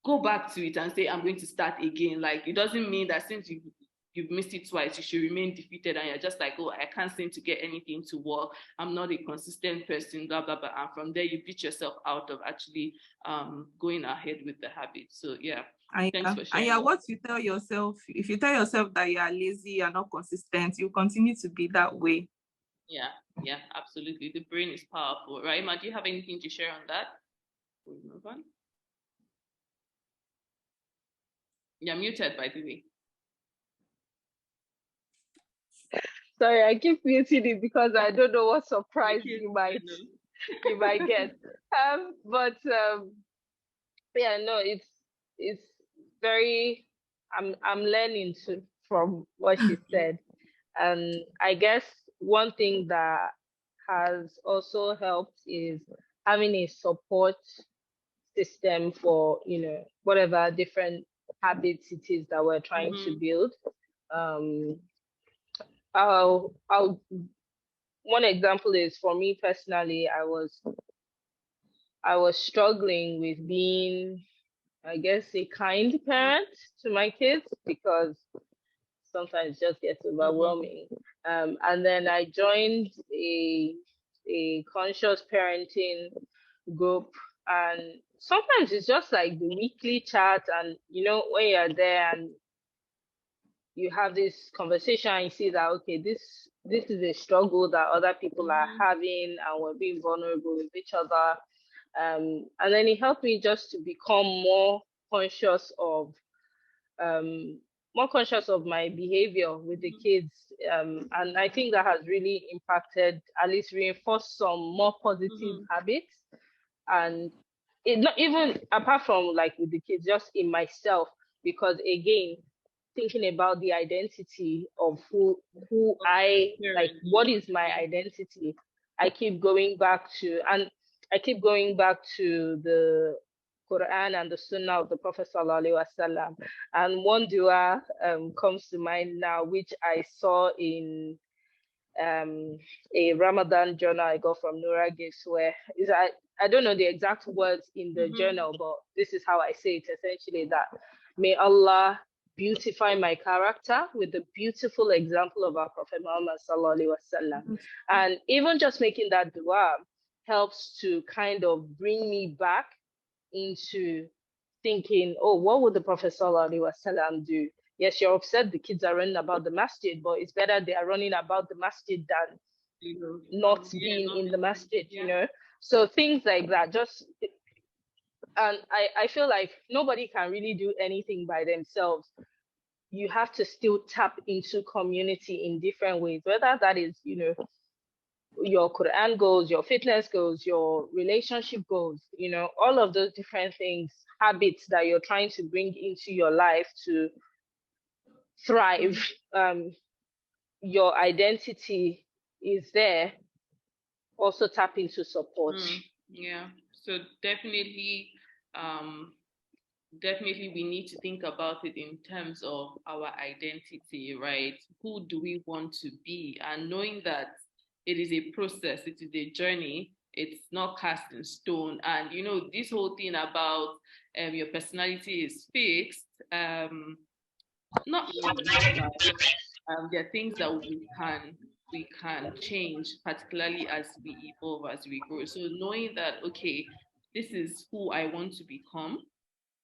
go back to it and say, I'm going to start again. Like, it doesn't mean that since you've missed it twice, you should remain defeated and you're just like, oh, I can't seem to get anything to work. I'm not a consistent person, blah, blah, blah. And from there, you beat yourself out of actually going ahead with the habit. So, yeah. Thanks for sharing. And what you tell yourself, if you tell yourself that you are lazy and not consistent, you continue to be that way. Yeah, absolutely. The brain is powerful, right? Ma, do you have anything to share on that? We'll move on. You're muted, by the way. Sorry, I keep muting it because I don't know what surprise you might get. But yeah, no, it's very. I'm learning from what she said, and I guess one thing that has also helped is having a support system for, whatever different habits it is that we're trying to build. One example is, for me personally, I was struggling with being, I guess, a kind parent to my kids, because sometimes it just gets overwhelming. And then I joined a conscious parenting group, and sometimes it's just like the weekly chat, and when you're there and you have this conversation, you see that, okay, this is a struggle that other people are having, and we're being vulnerable with each other. And then it helped me just to become more conscious of more conscious of my behavior with the kids. And I think that has really impacted, at least reinforced some more positive habits. And it not even apart from like with the kids, just in myself, because again, thinking about the identity of who I like, what is my identity? I keep going back to, and I keep going back to the Quran and the Sunnah of the Prophet Sallallahu Alaihi Wasallam. And one dua comes to mind now, which I saw in a Ramadan journal I got from Nura Gifts, where is I don't know the exact words in the journal, but this is how I say it essentially, that may Allah beautify my character with the beautiful example of our Prophet Muhammad Sallallahu Alaihi Wasallam. And even just making that dua helps to kind of bring me back into thinking, oh, what would the Prophet Sallallahu Alaihi Wasallam do? Yes, you're upset the kids are running about the masjid, but it's better they are running about the masjid than not being in the masjid, you know? So things like that, just, and I feel like nobody can really do anything by themselves. You have to still tap into community in different ways, whether that is, you know, your Quran goals, your fitness goals, your relationship goals, you know, all of those different things, habits that you're trying to bring into your life to thrive. Your identity is there. Also tap into support. Yeah, so definitely we need to think about it in terms of our identity, right? Who do we want to be? And knowing that it is a process, it is a journey, it's not cast in stone. And you know, this whole thing about your personality is fixed, not there are things that we can change, particularly as we evolve, as we grow. So knowing that, okay, this is who I want to become,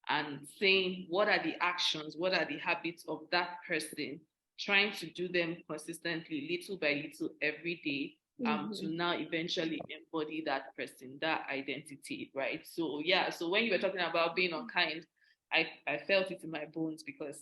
and saying what are the actions, what are the habits of that person, trying to do them consistently, little by little, every day, to now eventually embody that person, that identity, right? So yeah, so when you were talking about being unkind, I felt it in my bones, because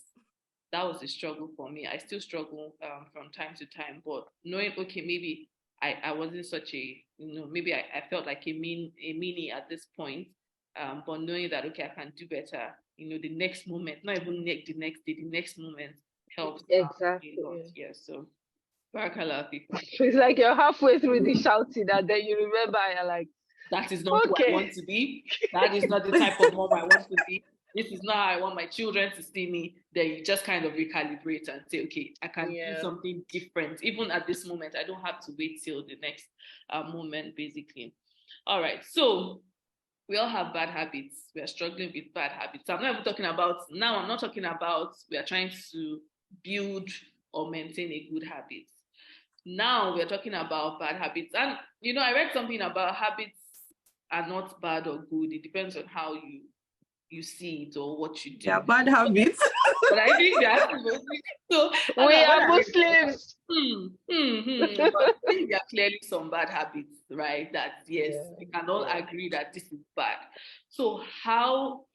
that was a struggle for me. I still struggle from time to time, but knowing, okay, maybe I wasn't such a, you know, maybe I felt like a meanie at this point, but knowing that, okay, I can do better, you know, the next moment, not even the next day, the next moment helps Exactly. a lot. Yeah, so barakallah. It's like you're halfway through the shouting and then you remember and you're like, that is not who I want to be. That is not the type of mom I want to be. This is not how I want my children to see me. Then you just kind of recalibrate and say, okay, I can do something different. Even at this moment, I don't have to wait till the next moment, basically. All right. So we all have bad habits. We are struggling with bad habits. I'm not talking about we are trying to build or maintain a good habit. Now we're talking about bad habits. And, you know, I read something about habits are not bad or good. It depends on how you see it or what you do. Yeah, bad habits. But I think that so we are Muslims. But I think there are clearly some bad habits, right? That yes, we can all agree that this is bad. So how,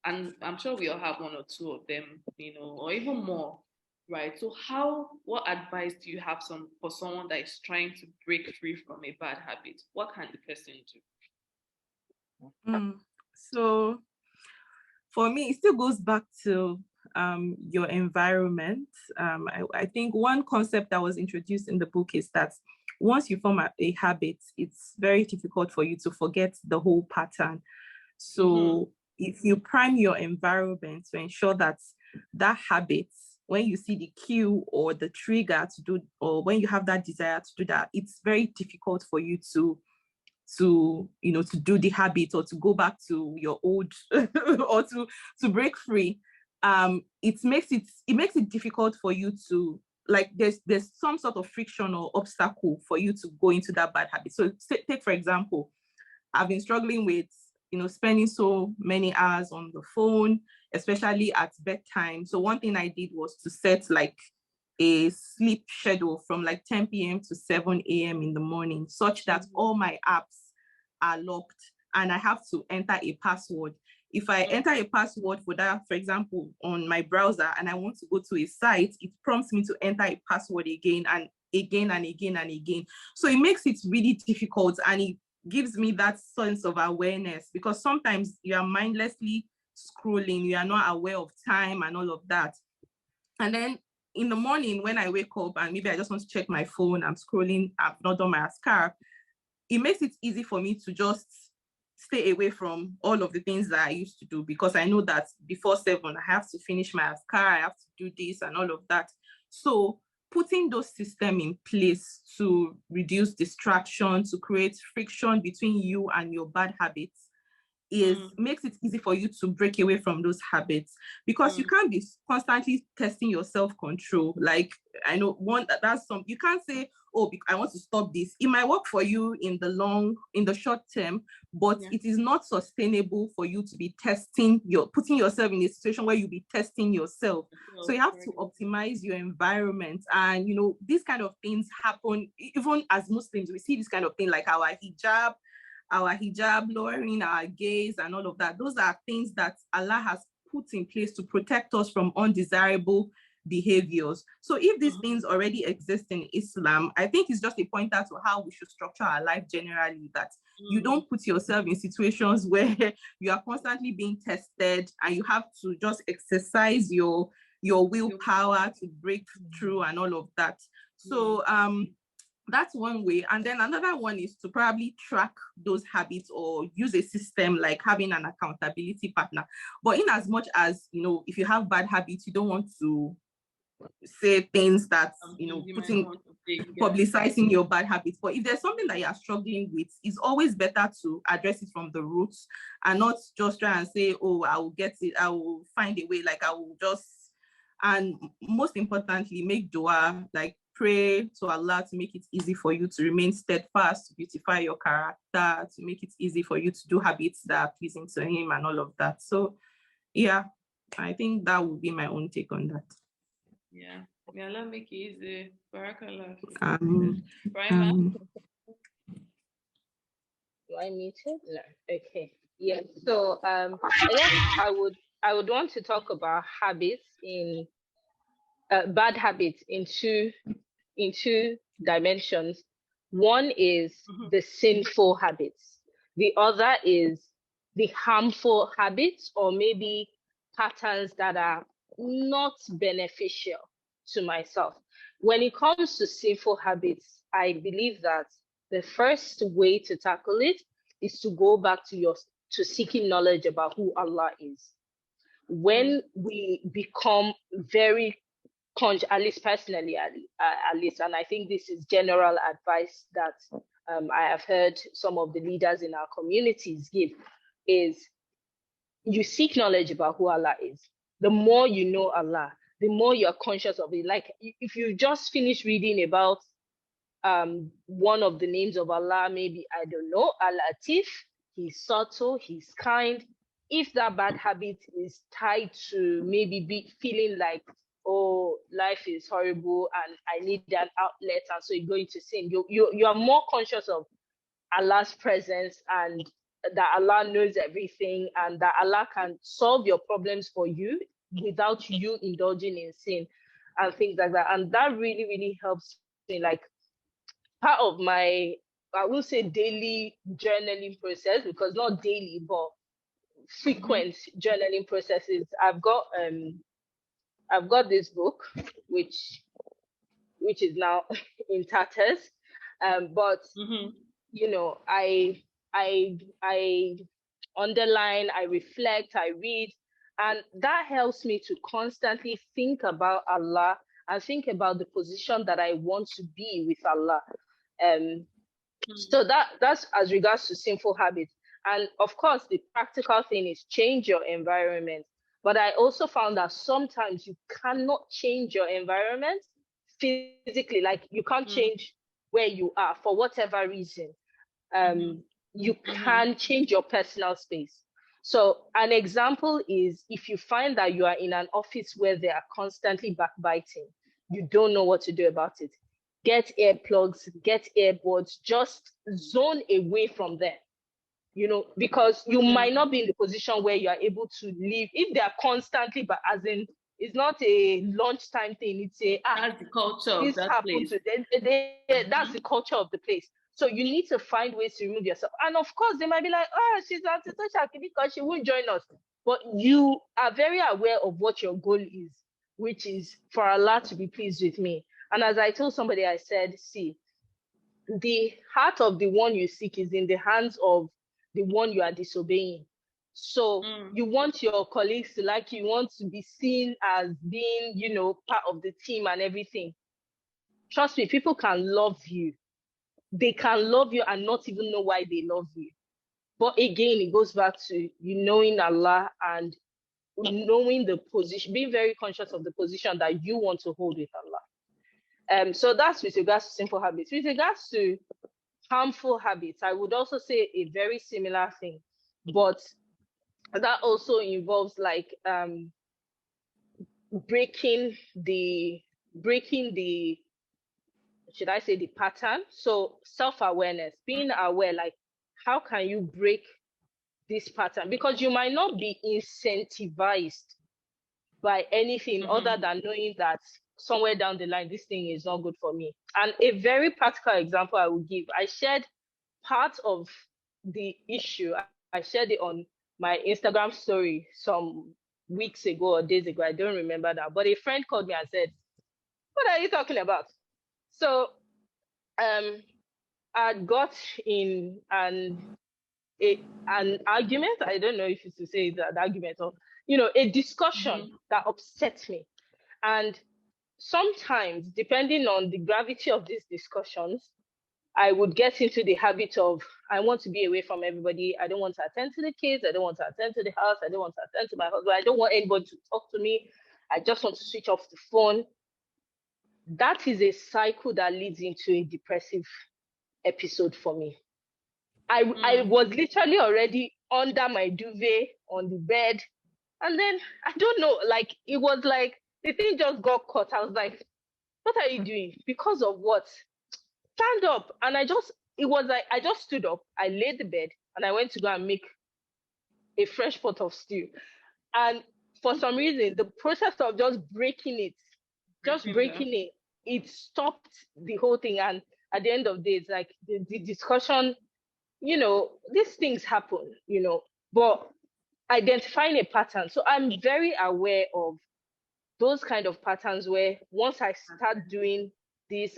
and I'm sure we all have one or two of them, you know, or even more, right? So what advice do you have for someone that is trying to break free from a bad habit? What can the person do? So for me, it still goes back to your environment. I think one concept that was introduced in the book is that once you form a habit, it's very difficult for you to forget the whole pattern. So if you prime your environment to ensure that that habit, when you see the cue or the trigger to do, or when you have that desire to do that, it's very difficult for you to you know, to do the habit or to go back to your old or to break free. It makes it difficult for you to, like, there's some sort of friction or obstacle for you to go into that bad habit. So take for example, I've been struggling with, you know, spending so many hours on the phone, especially at bedtime. So one thing I did was to set like a sleep schedule from like 10 p.m. to 7 a.m. in the morning, such that all my apps are locked and I have to enter a password. If I enter a password for that, for example, on my browser, and I want to go to a site, it prompts me to enter a password again and again and again and again. So it makes it really difficult, and it gives me that sense of awareness, because sometimes you are mindlessly scrolling, you are not aware of time and all of that. And then in the morning when I wake up and maybe I just want to check my phone, I'm scrolling, I've not done my azkar, it makes it easy for me to just stay away from all of the things that I used to do, because I know that before 7, I have to finish my azkar, I have to do this and all of that. So putting those systems in place to reduce distraction, to create friction between you and your bad habits, makes it easy for you to break away from those habits, because you can't be constantly testing your self-control. Like, I know that's some, you can't say, oh, I want to stop this. It might work for you in the short term, but it is not sustainable for you to be putting yourself in a situation where you'll be testing yourself. So you have to optimize your environment. And these kind of things happen even as Muslims. We see this kind of thing, like our hijab, lowering our gaze and all of that. Those are things that Allah has put in place to protect us from undesirable behaviors. So if these things already exist in Islam, I think it's just a pointer to how we should structure our life generally, that you don't put yourself in situations where you are constantly being tested and you have to just exercise your willpower to break through and all of that. So that's one way. And then another one is to probably track those habits or use a system like having an accountability partner. But in as much as, if you have bad habits, you don't want to say things that, publicizing your bad habits. But if there's something that you are struggling with, it's always better to address it from the roots and not just try and say, oh, I will get it, I will find a way, like I will just, and most importantly, make dua, like pray to Allah to make it easy for you to remain steadfast, to beautify your character, to make it easy for you to do habits that are pleasing to Him and all of that. So yeah, I think that would be my own take on that. Yeah, may Allah make it easy. Barakallah. Do I need to? No. Okay. Yeah. So I guess I would want to talk about habits in bad habits in two dimensions. One is the sinful habits. The other is the harmful habits, or maybe patterns that are not beneficial to myself. When it comes to sinful habits, I believe that the first way to tackle it is to go back to seeking knowledge about who Allah is. When we become very conscious, at least personally, at least, and I think this is general advice that I have heard some of the leaders in our communities give, is you seek knowledge about who Allah is. The more you know Allah, the more you're conscious of it. Like if you just finish reading about one of the names of Allah, maybe, I don't know, Al-Latif, He's subtle, He's kind. If that bad habit is tied to maybe feeling like, oh, life is horrible and I need an outlet, and so you're going to sin, you are more conscious of Allah's presence and that Allah knows everything and that Allah can solve your problems for you without you indulging in sin and things like that. And that really, really helps me. Like, part of my, I will say, daily journaling process, because not daily, but frequent journaling processes. I've got this book, which is now in tatters, but I underline, I reflect, I read, and that helps me to constantly think about Allah and think about the position that I want to be with Allah. So that's as regards to sinful habits. And of course, the practical thing is change your environment. But I also found that sometimes you cannot change your environment physically. Like, you can't change where you are for whatever reason. You can change your personal space. So an example is, if you find that you are in an office where they are constantly backbiting, you don't know what to do about it. Get earplugs, get earbuds, just zone away from them. because you might not be in the position where you are able to live if they are constantly, but as in, it's not a lunchtime thing. It's that's the culture of that place. That's the culture of the place. So you need to find ways to remove yourself. And of course, they might be like, oh, she's antisocial because she won't join us. But you are very aware of what your goal is, which is for Allah to be pleased with me. And as I told somebody, I said, see, the heart of the one you seek is in the hands of the one you are disobeying. So you want your colleagues to like you, want to be seen as being, part of the team and everything. Trust me, people can love you. They can love you and not even know why they love you. But again, it goes back to you knowing Allah and knowing the position, being very conscious of the position that you want to hold with Allah. So that's with regards to simple habits. With regards to harmful habits, I would also say a very similar thing, but that also involves like breaking the should I say the pattern? So self-awareness, being aware, like how can you break this pattern? Because you might not be incentivized by anything other than knowing that somewhere down the line, this thing is not good for me. And a very practical example I will give, I shared part of the issue. I shared it on my Instagram story some weeks ago or days ago. I don't remember that. But a friend called me and said, what are you talking about? So I got in an argument. I don't know if it's to say that argument or, a discussion that upset me. And sometimes, depending on the gravity of these discussions, I would get into the habit of, I want to be away from everybody. I don't want to attend to the kids. I don't want to attend to the house. I don't want to attend to my husband. I don't want anybody to talk to me. I just want to switch off the phone. That is a cycle that leads into a depressive episode for me. I was literally already under my duvet on the bed. And then, I don't know, like, it was like, the thing just got caught. I was like, what are you doing? Because of what? Stand up. And I just stood up. I laid the bed and I went to go and make a fresh pot of stew. And for some reason, the process of just breaking it, it stopped the whole thing. And at the end of the day, it's like the discussion, these things happen, but identifying a pattern. So I'm very aware of those kind of patterns where once I start doing this,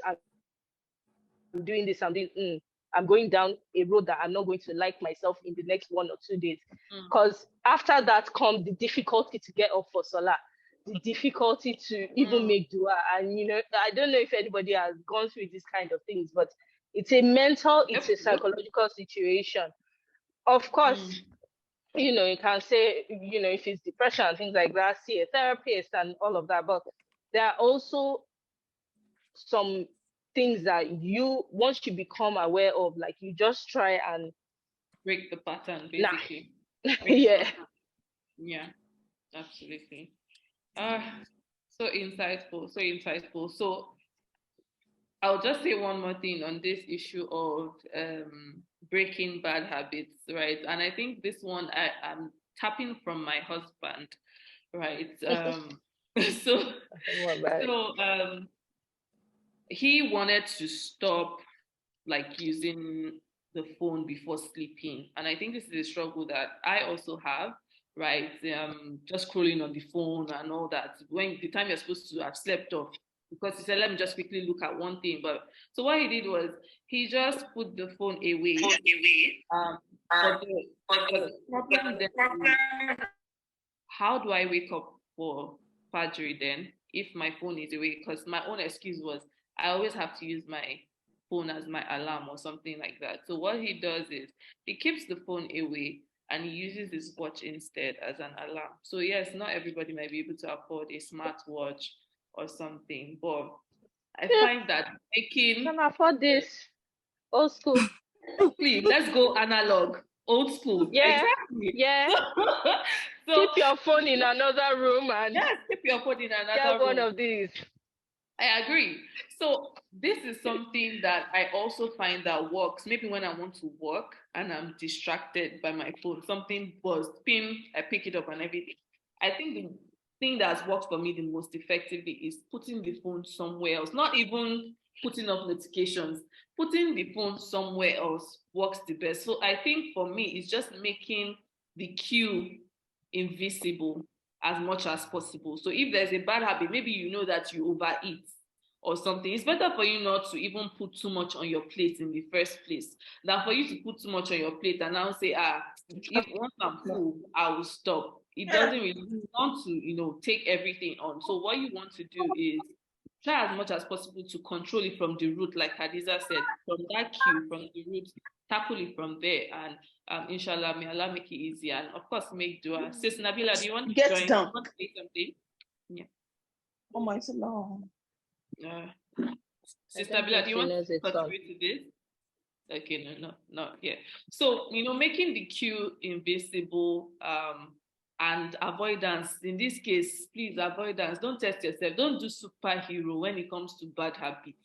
I'm going down a road that I'm not going to like myself in the next 1 or 2 days. Because after that comes the difficulty to get up for Salah, the difficulty to even make dua. And, I don't know if anybody has gone through these kind of things, but it's a mental, it's a psychological situation. Of course, you can say, if it's depression and things like that, see a therapist and all of that. But there are also some things that once you become aware of, like you just try and break the pattern, basically. Yeah. Yeah, absolutely. So insightful. So I'll just say one more thing on this issue of breaking bad habits, right? And I think this one I'm tapping from my husband, right? He wanted to stop like using the phone before sleeping, and I think this is a struggle that I also have, right? Just scrolling on the phone and all that when the time you're supposed to have slept off, because he said, let me just quickly look at one thing. But so what he did was he just put the phone away. But the problem then is, how do I wake up for Fajr then if my phone is away? Because my own excuse was I always have to use my phone as my alarm or something like that. So what he does is he keeps the phone away and he uses his watch instead as an alarm. So yes, not everybody might be able to afford a smartwatch or something, but I find that making can afford this old school. Please, let's go analog, old school. Yeah, exactly. Yeah. So keep your phone in another room and yes, keep your phone in another room. one of these. I agree. So This is something that I also find that works. Maybe when I want to work and I'm distracted by my phone, something buzzed, ping, I pick it up and everything. I think the thing that's worked for me the most effectively is putting the phone somewhere else, not even putting up notifications, putting the phone somewhere else works the best. So I think for me, it's just making the cue invisible as much as possible. So if there's a bad habit, maybe you know that you overeat or something, it's better for you not to even put too much on your plate in the first place than for you to put too much on your plate and now say, if once I'm full, I will stop. It doesn't really want to, take everything on. So what you want to do is try as much as possible to control it from the root, like Hadiza said, from that cue, from the root, tackle it from there, and inshallah, may Allah make it easy, and of course, make dua. Sis Nabila, do you want to join? Get down. You want to say something? Yeah. Oh my God. Sister Nabila, do you want to contribute to this? Okay, no, yeah. So, making the cue invisible, and avoidance. In this case, please, avoidance. Don't test yourself. Don't do superhero when it comes to bad habits.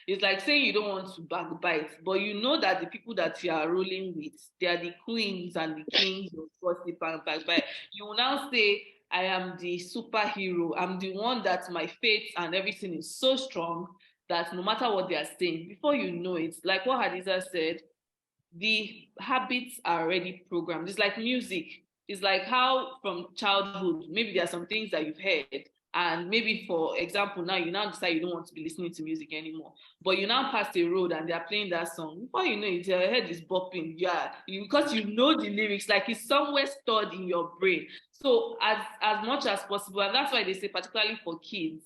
It's like saying you don't want to backbite, but you know that the people that you are rolling with, they are the queens and the kings of gossip and backbite. You will now say, I am the superhero. I'm the one that my faith and everything is so strong that no matter what they are saying, before you know it, like what Hadiza said, the habits are already programmed. It's like music. It's like how from childhood, maybe there are some things that you've heard, and maybe, for example, now you decide you don't want to be listening to music anymore, but you now pass the road and they're playing that song. Before you know it, your head is bopping. Because you know the lyrics, like it's somewhere stored in your brain. So as much as possible, and that's why they say, particularly for kids,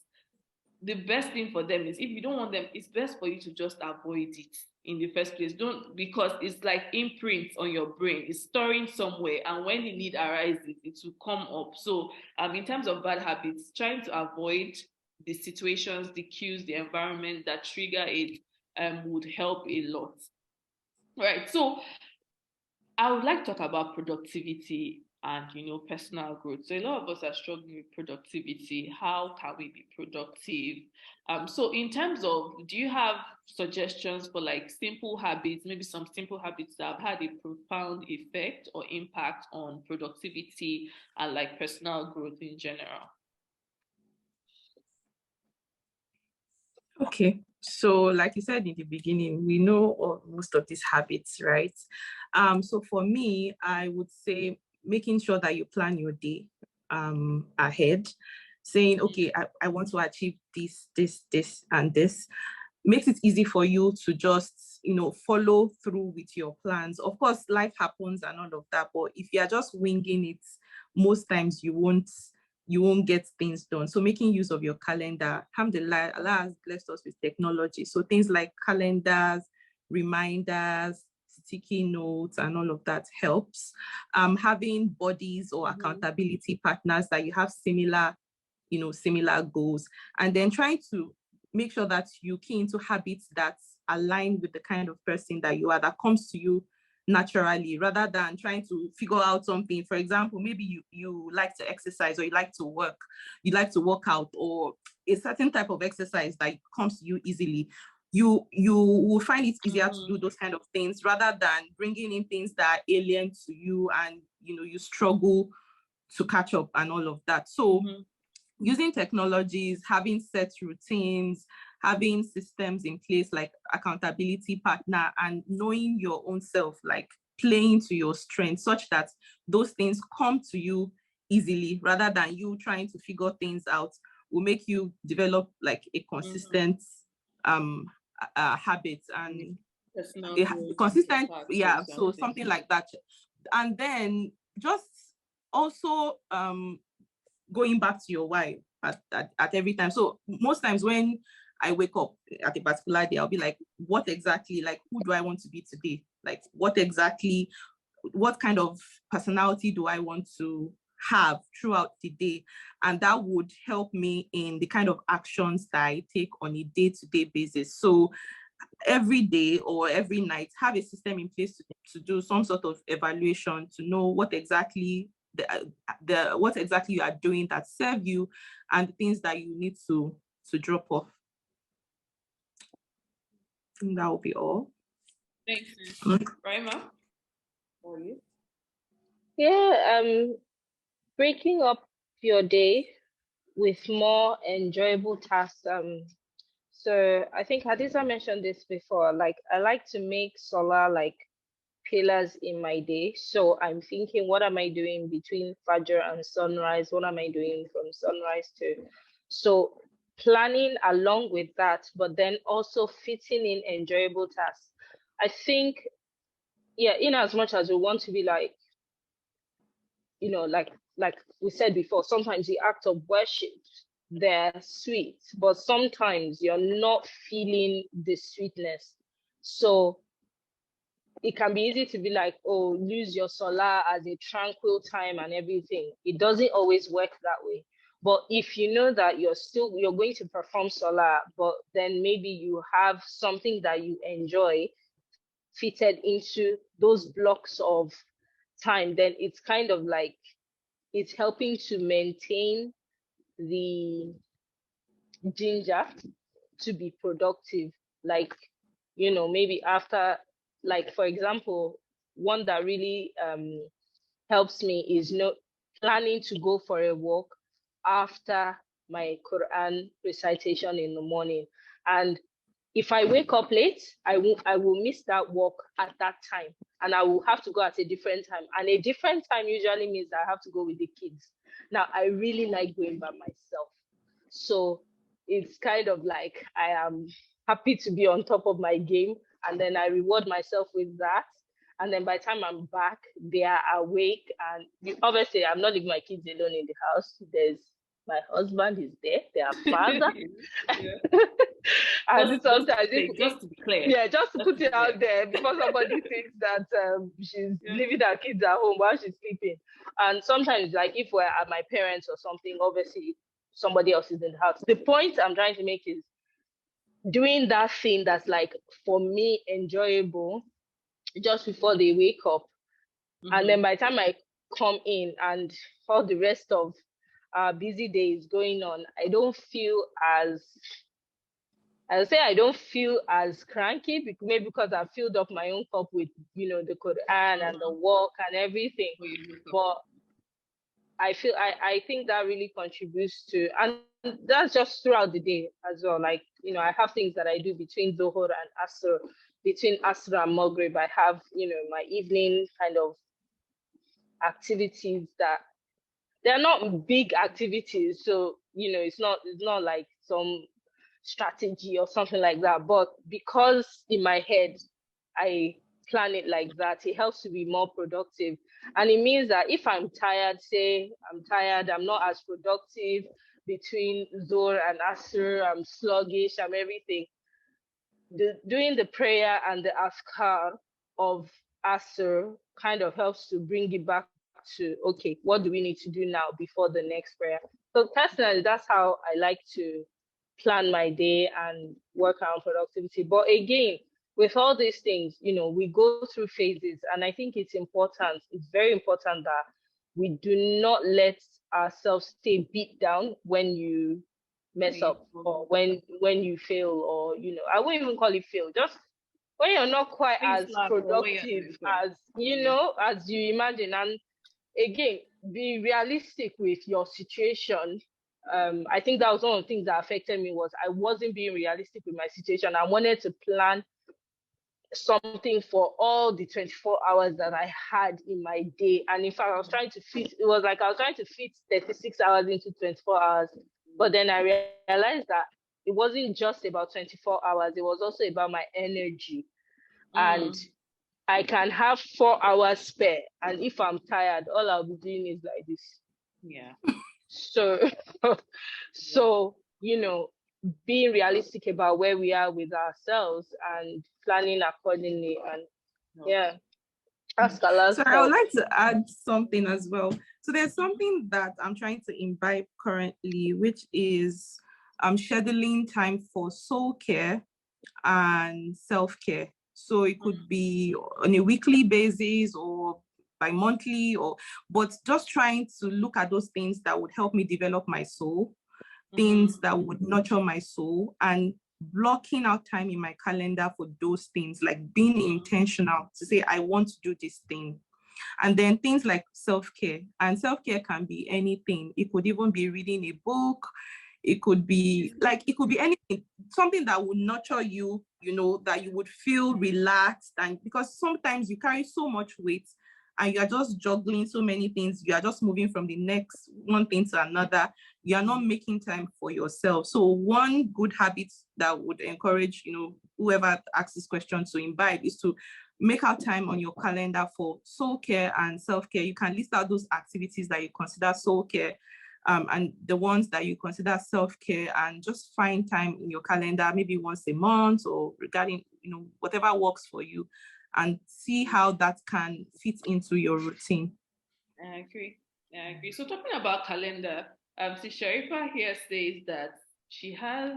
the best thing for them is, if you don't want them, it's best for you to just avoid it in the first place. Don't, because it's like imprint on your brain. It's storing somewhere, and when the need arises, it will come up. So in terms of bad habits, trying to avoid the situations, the cues, the environment that trigger it would help a lot. Right. So I would like to talk about productivity and personal growth. So a lot of us are struggling with productivity. How can we be productive? So in terms of, do you have suggestions for like simple habits, maybe some simple habits that have had a profound effect or impact on productivity and like personal growth in general? Okay, so like you said in the beginning, we know most of these habits, right? So for me, I would say making sure that you plan your day ahead, saying, okay, I want to achieve this, and this. Makes it easy for you to just, follow through with your plans. Of course, life happens and all of that, but if you're just winging it, most times you won't get things done. So making use of your calendar. Alhamdulillah, Allah has blessed us with technology. So things like calendars, reminders, sticky notes, and all of that helps. Having buddies or accountability partners that you have similar goals, and then trying to make sure that you key into habits that align with the kind of person that you are, that comes to you naturally, rather than trying to figure out something. For example, maybe you like to exercise, or you like to work out, or a certain type of exercise that comes to you easily. You will find it easier to do those kind of things, rather than bringing in things that are alien to you, and you struggle to catch up and all of that. So using technologies, having set routines, having systems in place like accountability partner, and knowing your own self, like playing to your strengths, such that those things come to you easily, rather than you trying to figure things out, will make you develop like a consistent habit and consistent, so something like that. And then just also going back to your why at every time. So most times when I wake up at a particular day, I'll be like, what exactly, like, who do I want to be today? Like, what kind of personality do I want to have throughout the day? And that would help me in the kind of actions that I take on a day-to-day basis. So every day or every night, have a system in place to do some sort of evaluation, to know what exactly what exactly you are doing that serve you, and the things that you need to drop off. And that will be all. Thanks, Rima. For you? Yeah, breaking up your day with more enjoyable tasks. So I think Hadiza mentioned this before. Like, I like to make solar like pillars in my day. So I'm thinking, what am I doing between Fajr and sunrise? What am I doing from sunrise to? So planning along with that, but then also fitting in enjoyable tasks. I think, yeah, in as much as we want to be like, like we said before, sometimes the act of worship, they're sweet, but sometimes you're not feeling the sweetness. So it can be easy to be like, oh, use your solar as a tranquil time and everything. It doesn't always work that way. But if you know that you're going to perform solar, but then maybe you have something that you enjoy fitted into those blocks of time, then it's kind of like it's helping to maintain the ginger to be productive. Like, maybe after, like, for example, one that really helps me is planning to go for a walk after my Quran recitation in the morning. And if I wake up late, I will miss that walk at that time, and I will have to go at a different time. And a different time usually means that I have to go with the kids. Now, I really like going by myself, so it's kind of like I am happy to be on top of my game, and then I reward myself with that. And then by the time I'm back, they are awake, and obviously I'm not leaving my kids alone in the house. There's my husband is there, their father. And sometimes just to be clear. Yeah, just to put it out there before somebody thinks that she's leaving her kids at home while she's sleeping. And sometimes, like, if we're at my parents or something, obviously somebody else is in the house. The point I'm trying to make is doing that thing that's like, for me, enjoyable just before they wake up. And then by the time I come in and all the rest of our busy days going on, I don't feel as cranky, maybe because I filled up my own cup with, the Quran and the walk and everything. But I think that really contributes to, and that's just throughout the day as well. Like, I have things that I do between Zohor and Asr, between Asr and Maghrib. I have, my evening kind of activities that they're not big activities. So, it's not like some strategy or something like that. But because in my head, I plan it like that, it helps to be more productive. And it means that if I'm tired, I'm not as productive between Zohr and Asr, I'm sluggish, I'm everything. Doing the prayer and the askar of Asr kind of helps to bring it back to, okay, what do we need to do now before the next prayer? So personally, that's how I like to plan my day and work around productivity. But again, with all these things, we go through phases, and I think it's very important that we do not let ourselves stay beat down when you mess up, or when you fail, or I wouldn't even call it fail, just when you're not quite as productive as as you imagine. And again, be realistic with your situation. I think that was one of the things that affected me, was I wasn't being realistic with my situation. I wanted to plan something for all the 24 hours that I had in my day. And in fact, I was trying to fit 36 hours into 24 hours. But then I realized that it wasn't just about 24 hours, it was also about my energy. And I can have 4 hours spare, and if I'm tired, all I'll be doing is like this. Yeah. So being realistic about where we are with ourselves and planning accordingly. And ask Allah. So I would like to add something as well. So there's something that I'm trying to imbibe currently, which is scheduling time for soul care and self-care. So it could be on a weekly basis or bi-monthly, but just trying to look at those things that would help me develop my soul, things that would nurture my soul, and blocking out time in my calendar for those things, like being intentional to say, I want to do this thing. And then things like self-care, and self-care can be anything. It could even be reading a book. It could be anything, something that would nurture you, that you would feel relaxed. And because sometimes you carry so much weight and you are just juggling so many things, you are just moving from the next one thing to another. You are not making time for yourself. So one good habit that would encourage, whoever asks this question to imbibe is to make out time on your calendar for soul care and self-care. You can list out those activities that you consider soul care, and the ones that you consider self-care, and just find time in your calendar, maybe once a month or regarding, whatever works for you, and see how that can fit into your routine. I agree. So talking about calendar, see, Sharifa here says that she has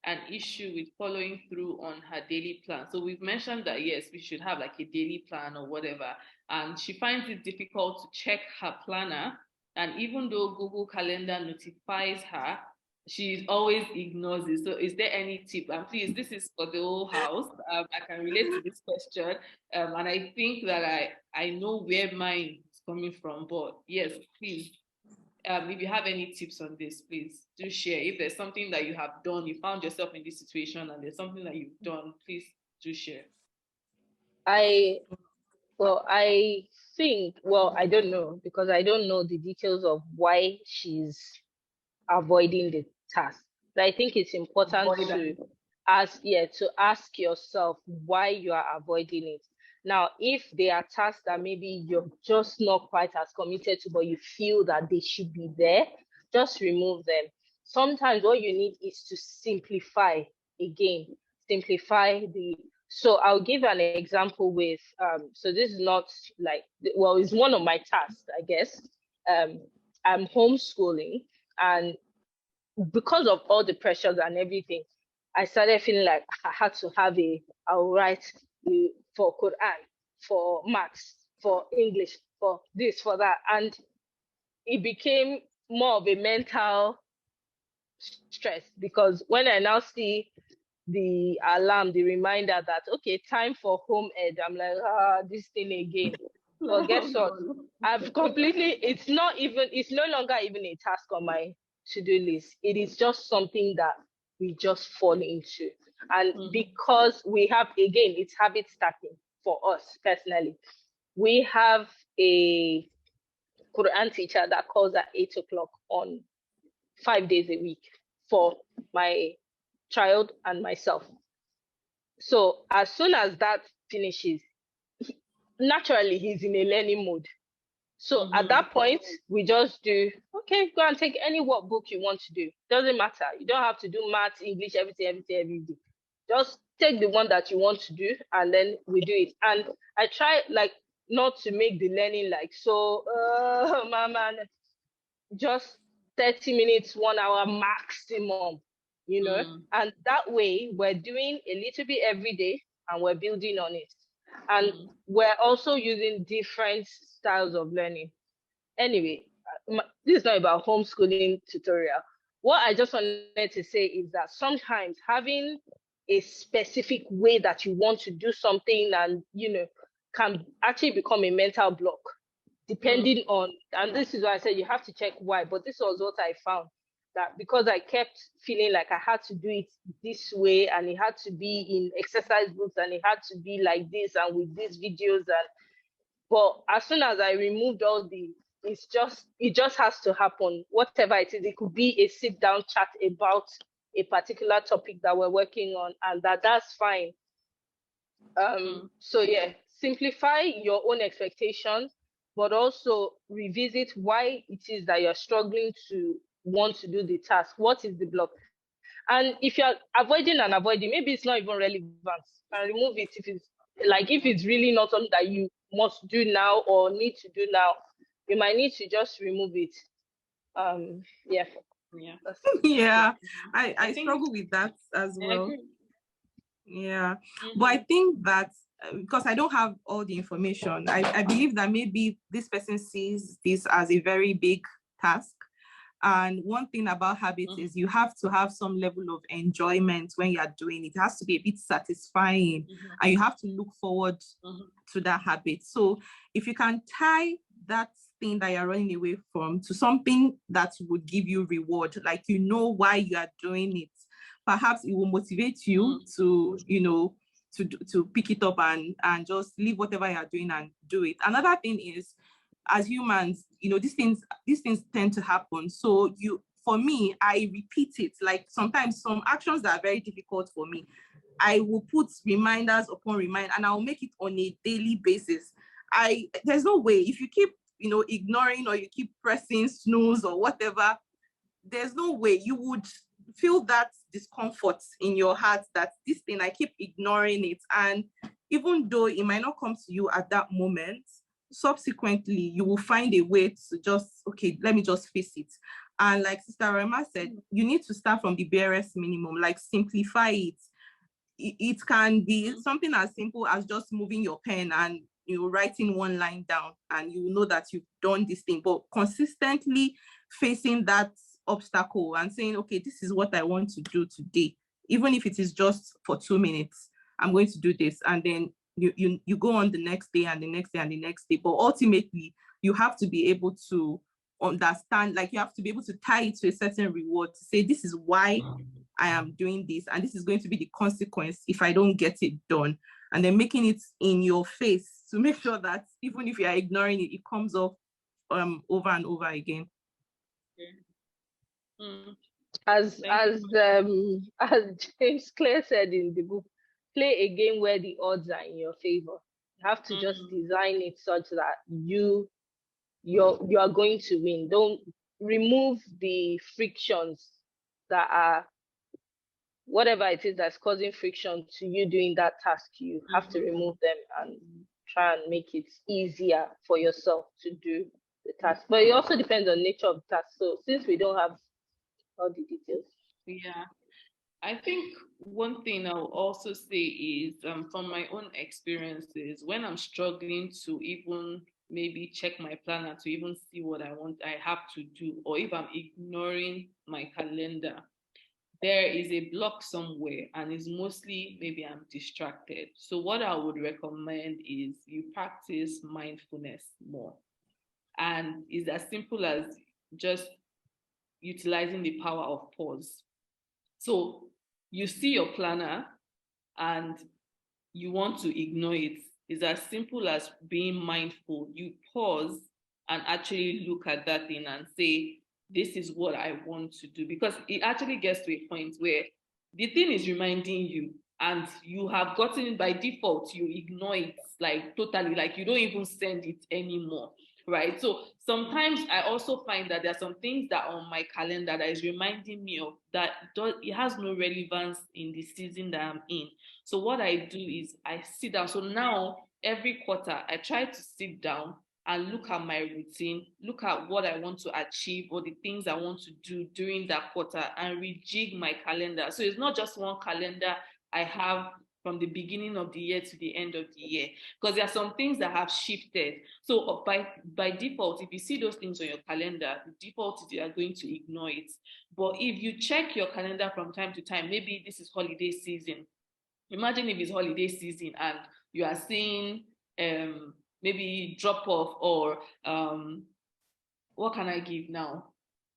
an issue with following through on her daily plan. So we've mentioned that, yes, we should have like a daily plan or whatever. And she finds it difficult to check her planner. And even though Google Calendar notifies her, she always ignores it. So is there any tip? And please, this is for the whole house. I can relate to this question. And I think that I know where mine is coming from. But yes, please, if you have any tips on this, please do share. If there's something that you have done, you found yourself in this situation and there's something that you've done, please do share. I think, I don't know, because I don't know the details of why she's avoiding the task. But I think it's important to ask yourself why you are avoiding it. Now, if there are tasks that maybe you're just not quite as committed to, but you feel that they should be there, just remove them. Sometimes what you need is to simplify. So I'll give an example with, so this is not like, it's one of my tasks, I guess. I'm homeschooling, and because of all the pressures and everything, I started feeling like I had to have I'll write for Quran, for maths, for English, for this, for that. And it became more of a mental stress, because when I now see the alarm, the reminder that, okay, time for home ed, I'm like, this thing again. Well, guess what? It's no longer even a task on my to-do list. It is just something that we just fall into. And because we have, again, it's habit stacking for us personally. We have a Quran teacher that calls at 8:00 on 5 days a week for my child and myself. So as soon as that finishes, naturally he's in a learning mode. So at that point, we just do, okay, go and take any workbook you want to do. Doesn't matter. You don't have to do maths, English, everything every day. Just take the one that you want to do, and then we do it. And I try not to make the learning man, just 30 minutes, 1 hour maximum, and that way we're doing a little bit every day and we're building on it. And we're also using different styles of learning. Anyway, this is not about homeschooling tutorial. What I just wanted to say is that sometimes having a specific way that you want to do something and, can actually become a mental block, depending on, and this is why I said you have to check why, but this was what I found, that because I kept feeling like I had to do it this way, and it had to be in exercise books, and it had to be like this and with these videos, but as soon as I removed all it just has to happen, whatever it is. It could be a sit down chat about a particular topic that we're working on, and that's fine. So yeah, simplify your own expectations, but also revisit why it is that you're struggling to want to do the task. What is the block? And if you're avoiding, maybe it's not even relevant, and remove it if it's really not something that you must do now or need to do now. You might need to just remove it. Yeah, I struggle with that as well. Yeah, but I think that because I don't have all the information, I believe that maybe this person sees this as a very big task, And one thing about habits is you have to have some level of enjoyment when you are doing it. It has to be a bit satisfying, and you have to look forward to that habit. So if you can tie that thing that you're running away from to something that would give you reward, like you know why you are doing it, perhaps it will motivate you to, you know, to pick it up and just leave whatever you're doing and do it. Another thing is, as humans, you know, these things tend to happen. So for me, I repeat it. Like sometimes some actions that are very difficult for me, I will put reminders upon remind, and I'll make it on a daily basis. There's no way, if you keep, you know, ignoring, or you keep pressing snooze or whatever, there's no way you would feel that discomfort in your heart that this thing, I keep ignoring it. And even though it might not come to you at that moment, subsequently you will find a way to just, okay, let me just face it. And like Sister Rema said, you need to start from the barest minimum, like simplify it. It can be something as simple as just moving your pen and, you know, writing one line down, and you know that you've done this thing. But consistently facing that obstacle and saying, okay, this is what I want to do today, even if it is just for 2 minutes, I'm going to do this. And then you go on the next day and the next day and the next day. But ultimately, you have to be able to understand, like you have to be able to tie it to a certain reward, to say, this is why I am doing this, and this is going to be the consequence if I don't get it done. And then making it in your face to make sure that even if you are ignoring it, it comes off over and over again. As James Clear said in the book, play a game where the odds are in your favor. You have to just design it such that you are going to win. Don't remove the frictions that are, whatever it is that's causing friction to you doing that task. You have to remove them and try and make it easier for yourself to do the task. But it also depends on the nature of the task. So since we don't have all the details. Yeah, I think one thing I'll also say is from my own experiences, when I'm struggling to even maybe check my planner to even see what I have to do, or if I'm ignoring my calendar, there is a block somewhere, and it's mostly maybe I'm distracted. So what I would recommend is you practice mindfulness more. And it's as simple as just utilizing the power of pause. So you see your planner and you want to ignore it. It's as simple as being mindful. You pause and actually look at that thing and say, this is what I want to do. Because it actually gets to a point where the thing is reminding you, and you have gotten it by default, you ignore it like totally, like you don't even send it anymore. Right. So sometimes I also find that there are some things that are on my calendar that is reminding me of that it has no relevance in the season that I'm in. So what I do is I sit down. So now every quarter I try to sit down and look at my routine, look at what I want to achieve or the things I want to do during that quarter, and rejig my calendar. So it's not just one calendar I have from the beginning of the year to the end of the year, because there are some things that have shifted. So by default, if you see those things on your calendar, the default is you are going to ignore it. But if you check your calendar from time to time, maybe this is holiday season. Imagine if it's holiday season and you are seeing maybe drop off, or what can I give now?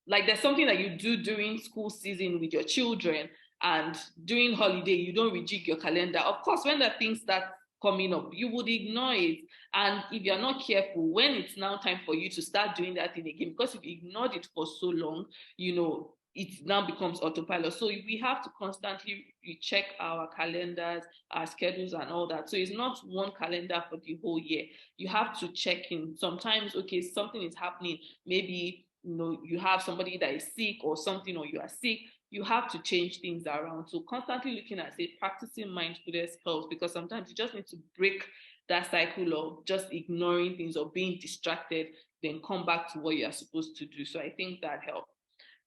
Like there's something that you do during school season with your children, and during holiday you don't rejig your calendar. Of course, when the things start coming up, you would ignore it. And if you're not careful, when it's now time for you to start doing that thing again, because you've ignored it for so long, you know, it now becomes autopilot. So we have to constantly recheck our calendars, our schedules and all that. So it's not one calendar for the whole year. You have to check in. Sometimes, okay, something is happening. Maybe, you know, you have somebody that is sick or something, or you are sick. You have to change things around. So constantly looking at, say, practicing mindfulness helps, because sometimes you just need to break that cycle of just ignoring things or being distracted, then come back to what you are supposed to do. So I think that helps.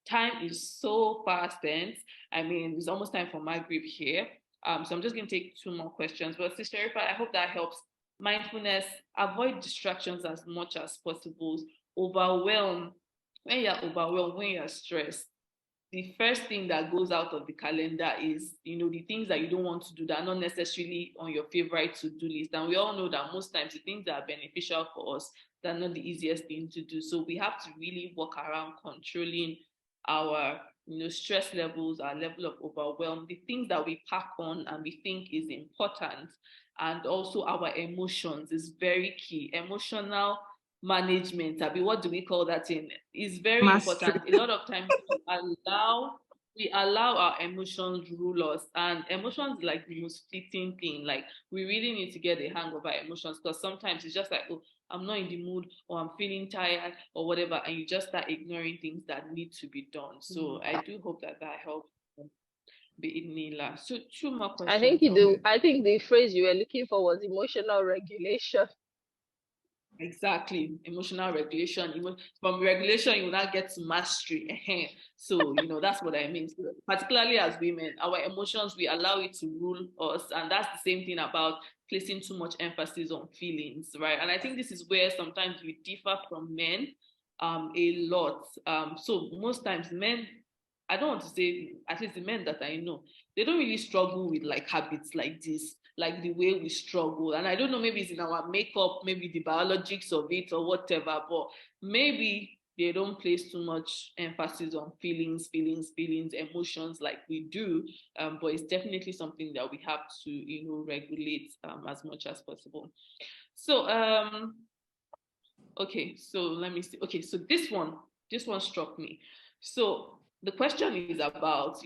Time is so fast spent. I mean, it's almost time for my group here. So I'm just going to take 2 more questions. But Sister Rifa, I hope that helps. Mindfulness, avoid distractions as much as possible. Overwhelm when you're overwhelmed, when you're stressed, the first thing that goes out of the calendar is, the things that you don't want to do that are not necessarily on your favorite to-do list. And we all know that most times the things that are beneficial for us, they're not the easiest thing to do. So we have to really work around controlling our, stress levels, our level of overwhelm, the things that we pack on and we think is important. And also our emotions is very key. Emotional management, what do we call that in, is very Mastery. important. A lot of times we allow our emotions rule us, and emotions like the most fleeting thing. Like, we really need to get a hang of our emotions, because sometimes it's just like, oh, I'm not in the mood, or I'm feeling tired, or whatever, and you just start ignoring things that need to be done. So I do hope that helps. Nila. So 2 more questions. I think the phrase you were looking for was emotional regulation. Exactly, emotional regulation. From regulation, you will not get to mastery. So, that's what I mean. So, particularly as women, our emotions, we allow it to rule us. And that's the same thing about placing too much emphasis on feelings, right? And I think this is where sometimes we differ from men a lot. So most times men, I don't want to say, at least the men that I know, they don't really struggle with like habits like this, like the way we struggle. And I don't know, maybe it's in our makeup, maybe the biologics of it or whatever, but maybe they don't place too much emphasis on feelings, emotions like we do. But it's definitely something that we have to, regulate as much as possible. So, okay, so let me see. Okay, so this one struck me. So the question is about,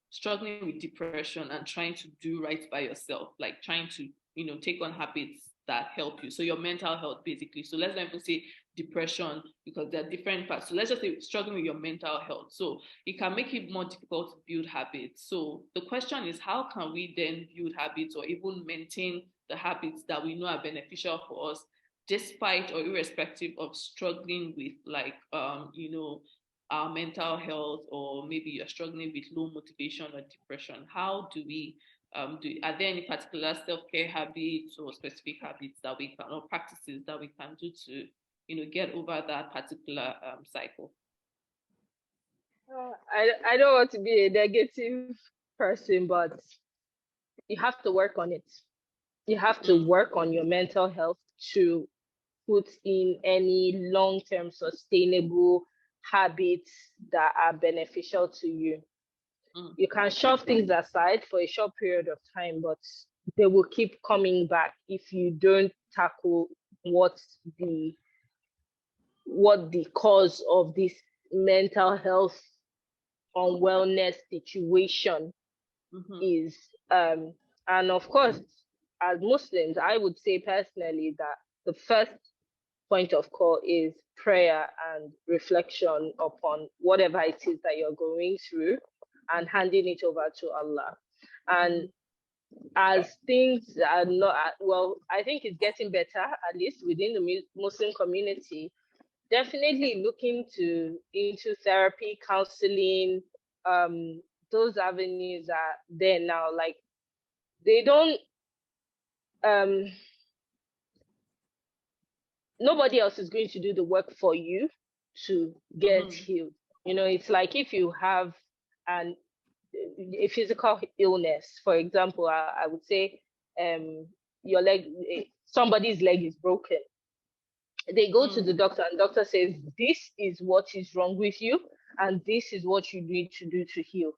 struggling with depression and trying to do right by yourself, like trying to, take on habits that help you. So your mental health, basically. So let's not even say depression, because there are different parts. So let's just say struggling with your mental health. So it can make it more difficult to build habits. So the question is, how can we then build habits or even maintain the habits that we know are beneficial for us, despite or irrespective of struggling with like our mental health, or maybe you're struggling with low motivation or depression? How do we are there any particular self-care habits or specific habits that we can, or practices that we can do to get over that particular cycle? I don't want to be a negative person, but you have to work on it. You have to work on your mental health to put in any long-term sustainable habits that are beneficial to you. You can shove things aside for a short period of time, but they will keep coming back if you don't tackle what the cause of this mental health unwellness situation is. And of course, as Muslims, I would say personally that the first point of call is prayer and reflection upon whatever it is that you're going through, and handing it over to Allah. And as things are not, well, I think it's getting better, at least within the Muslim community. Definitely looking into therapy, counseling. Those avenues are there now. Like, they don't nobody else is going to do the work for you to get healed. It's like if you have a physical illness, for example, I would say your leg, somebody's leg is broken. They go to the doctor, and doctor says, this is what is wrong with you, and this is what you need to do to heal.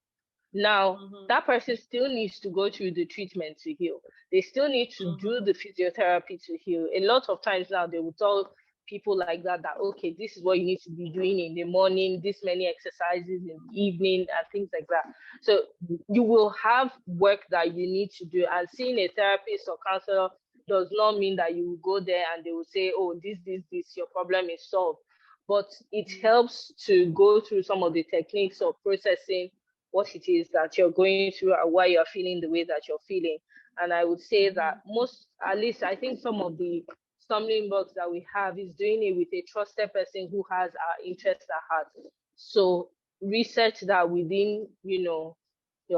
Now, that person still needs to go through the treatment to heal. They still need to do the physiotherapy to heal. A lot of times now, they will tell people like that, okay, this is what you need to be doing in the morning, this many exercises in the evening, and things like that. So you will have work that you need to do. And seeing a therapist or counselor does not mean that you will go there and they will say, oh, this, your problem is solved. But it helps to go through some of the techniques of processing what it is that you're going through and why you're feeling the way that you're feeling. And I would say that at least I think some of the stumbling blocks that we have is doing it with a trusted person who has our interests at heart. So research that within, your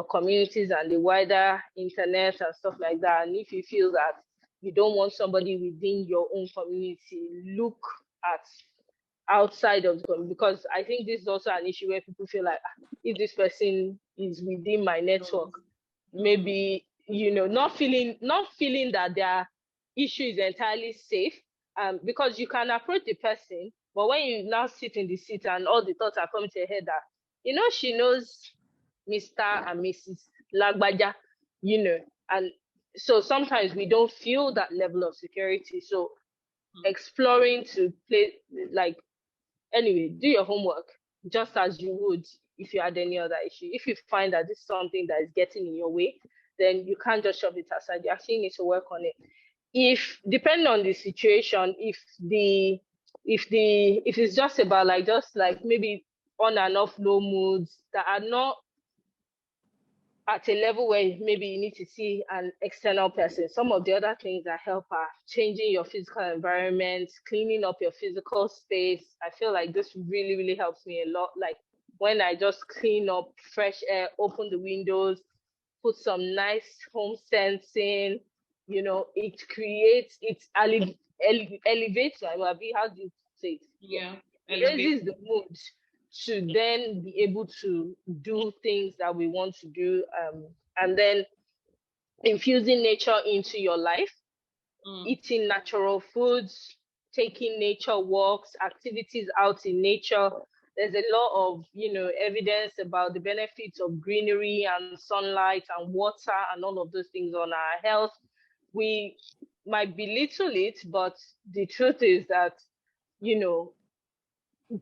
communities and the wider internet and stuff like that. And if you feel that you don't want somebody within your own community, look at outside of the community, because I think this is also an issue where people feel like, if this person is within my network, maybe, not feeling that their issue is entirely safe, because you can approach the person, but when you now sit in the seat and all the thoughts are coming to your head that, she knows Mr. and Mrs. Lagbaja, and so sometimes we don't feel that level of security. So exploring to play, like, anyway, do your homework just as you would if you had any other issue. If you find that this is something that is getting in your way, then you can't just shove it aside. You actually need to work on it. If, depending on the situation, if it's just about just maybe on and off low moods that are not at a level where maybe you need to see an external person, some of the other things that help are changing your physical environment, cleaning up your physical space. I feel like this really, really helps me a lot. Like when I just clean up, fresh air, open the windows, put some nice home sensing, it creates, elevates, how do you say it? Yeah. It raises the mood to then be able to do things that we want to do, and then infusing nature into your life, eating natural foods, taking nature walks, activities out in nature. There's a lot of evidence about the benefits of greenery and sunlight and water and all of those things on our health. We might belittle it, but the truth is that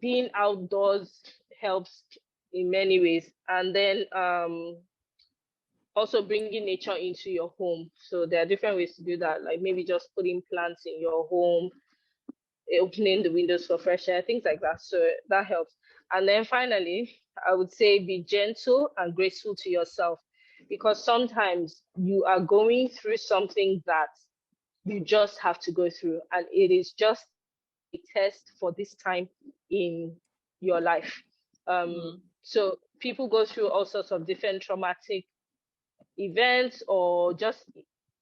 being outdoors helps in many ways. And then also bringing nature into your home. So there are different ways to do that, like maybe just putting plants in your home, opening the windows for fresh air, things like that. So that helps. And then finally, I would say be gentle and graceful to yourself, because sometimes you are going through something that you just have to go through, and it is just a test for this time in your life. So people go through all sorts of different traumatic events or just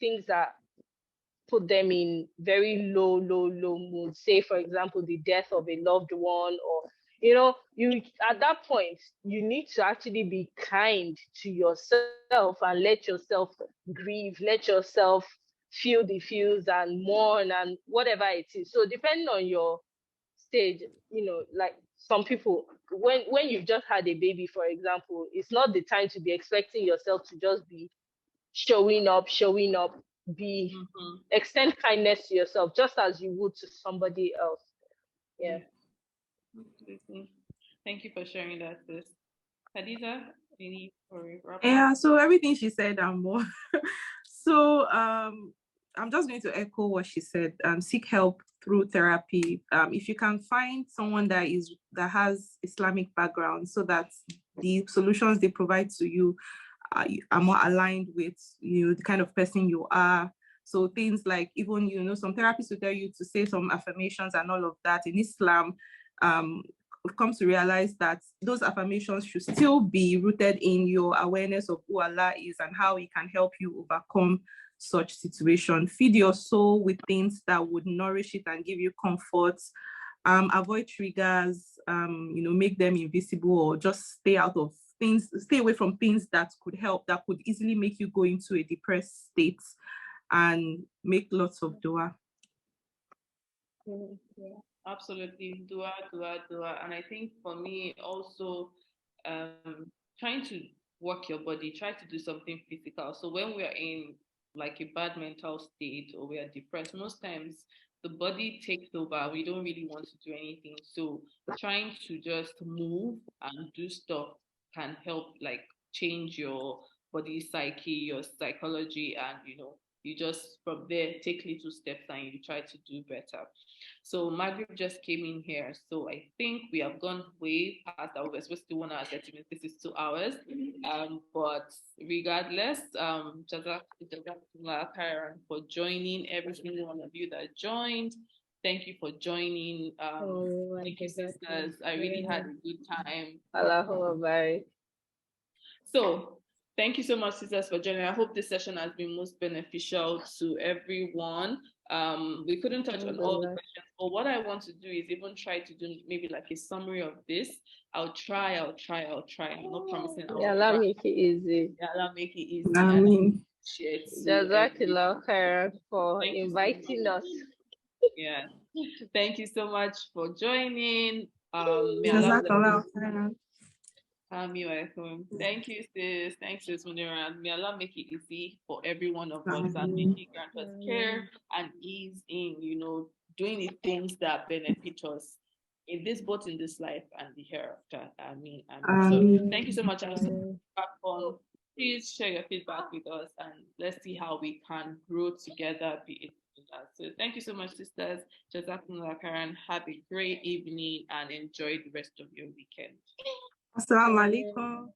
things that put them in very low mood. Say, for example, the death of a loved one, or you at that point you need to actually be kind to yourself and let yourself grieve, let yourself feel the feels and mourn and whatever it is. So depending on your stage, like some people, when you've just had a baby, for example, it's not the time to be expecting yourself to just be showing up, be extend kindness to yourself just as you would to somebody else. Yeah. Thank you for sharing that, sis. Khadija, any yeah, so everything she said and more. So I'm just going to echo what she said. Seek help through therapy. If you can find someone that has Islamic background, so that the solutions they provide to you are more aligned with the kind of person you are. So things like, even some therapists will tell you to say some affirmations and all of that. In Islam, we've come to realize that those affirmations should still be rooted in your awareness of who Allah is and how He can help you overcome such situation. Feed your soul with things that would nourish it and give you comfort. Avoid triggers, make them invisible, or just stay away from things that could easily make you go into a depressed state, and make lots of dua. Yeah, absolutely. Dua. And I think for me also, trying to work your body, try to do something physical. So when we are in like a bad mental state or we are depressed, most times the body takes over. We don't really want to do anything. So trying to just move and do stuff can help like change your body psyche, your psychology, and you just from there take little steps and you try to do better. So Margaret just came in here. So I think we have gone way past that. We're supposed to do 1 hour 30 minutes. This is 2 hours. But regardless, Jazakallah khairan for joining, every single one of you that joined. Thank you for joining. Thank you, sisters. I really had a good time. Allahu Akbar. So thank you so much, sisters, for joining. I hope this session has been most beneficial to everyone. We couldn't touch on all the questions, but what I want to do is even try to do maybe like a summary of this. I'll try. I'm not promising I'll Allah make it easy. Allah make it easy. Jazakallah khairan for inviting us. Yeah. Thank you so much for joining. Jazakallah khairan. You're welcome. Thank you, sis. Thanks, sis Munira. May Allah make it easy for every one of us and make it grant us care and ease in, doing the things that benefit us in this, both in this life and the hereafter. So thank you so much. Please share your feedback with us and let's see how we can grow together. So thank you so much, sisters. Jazakumullah khairan. Have a great evening and enjoy the rest of your weekend. Assalamu alaikum.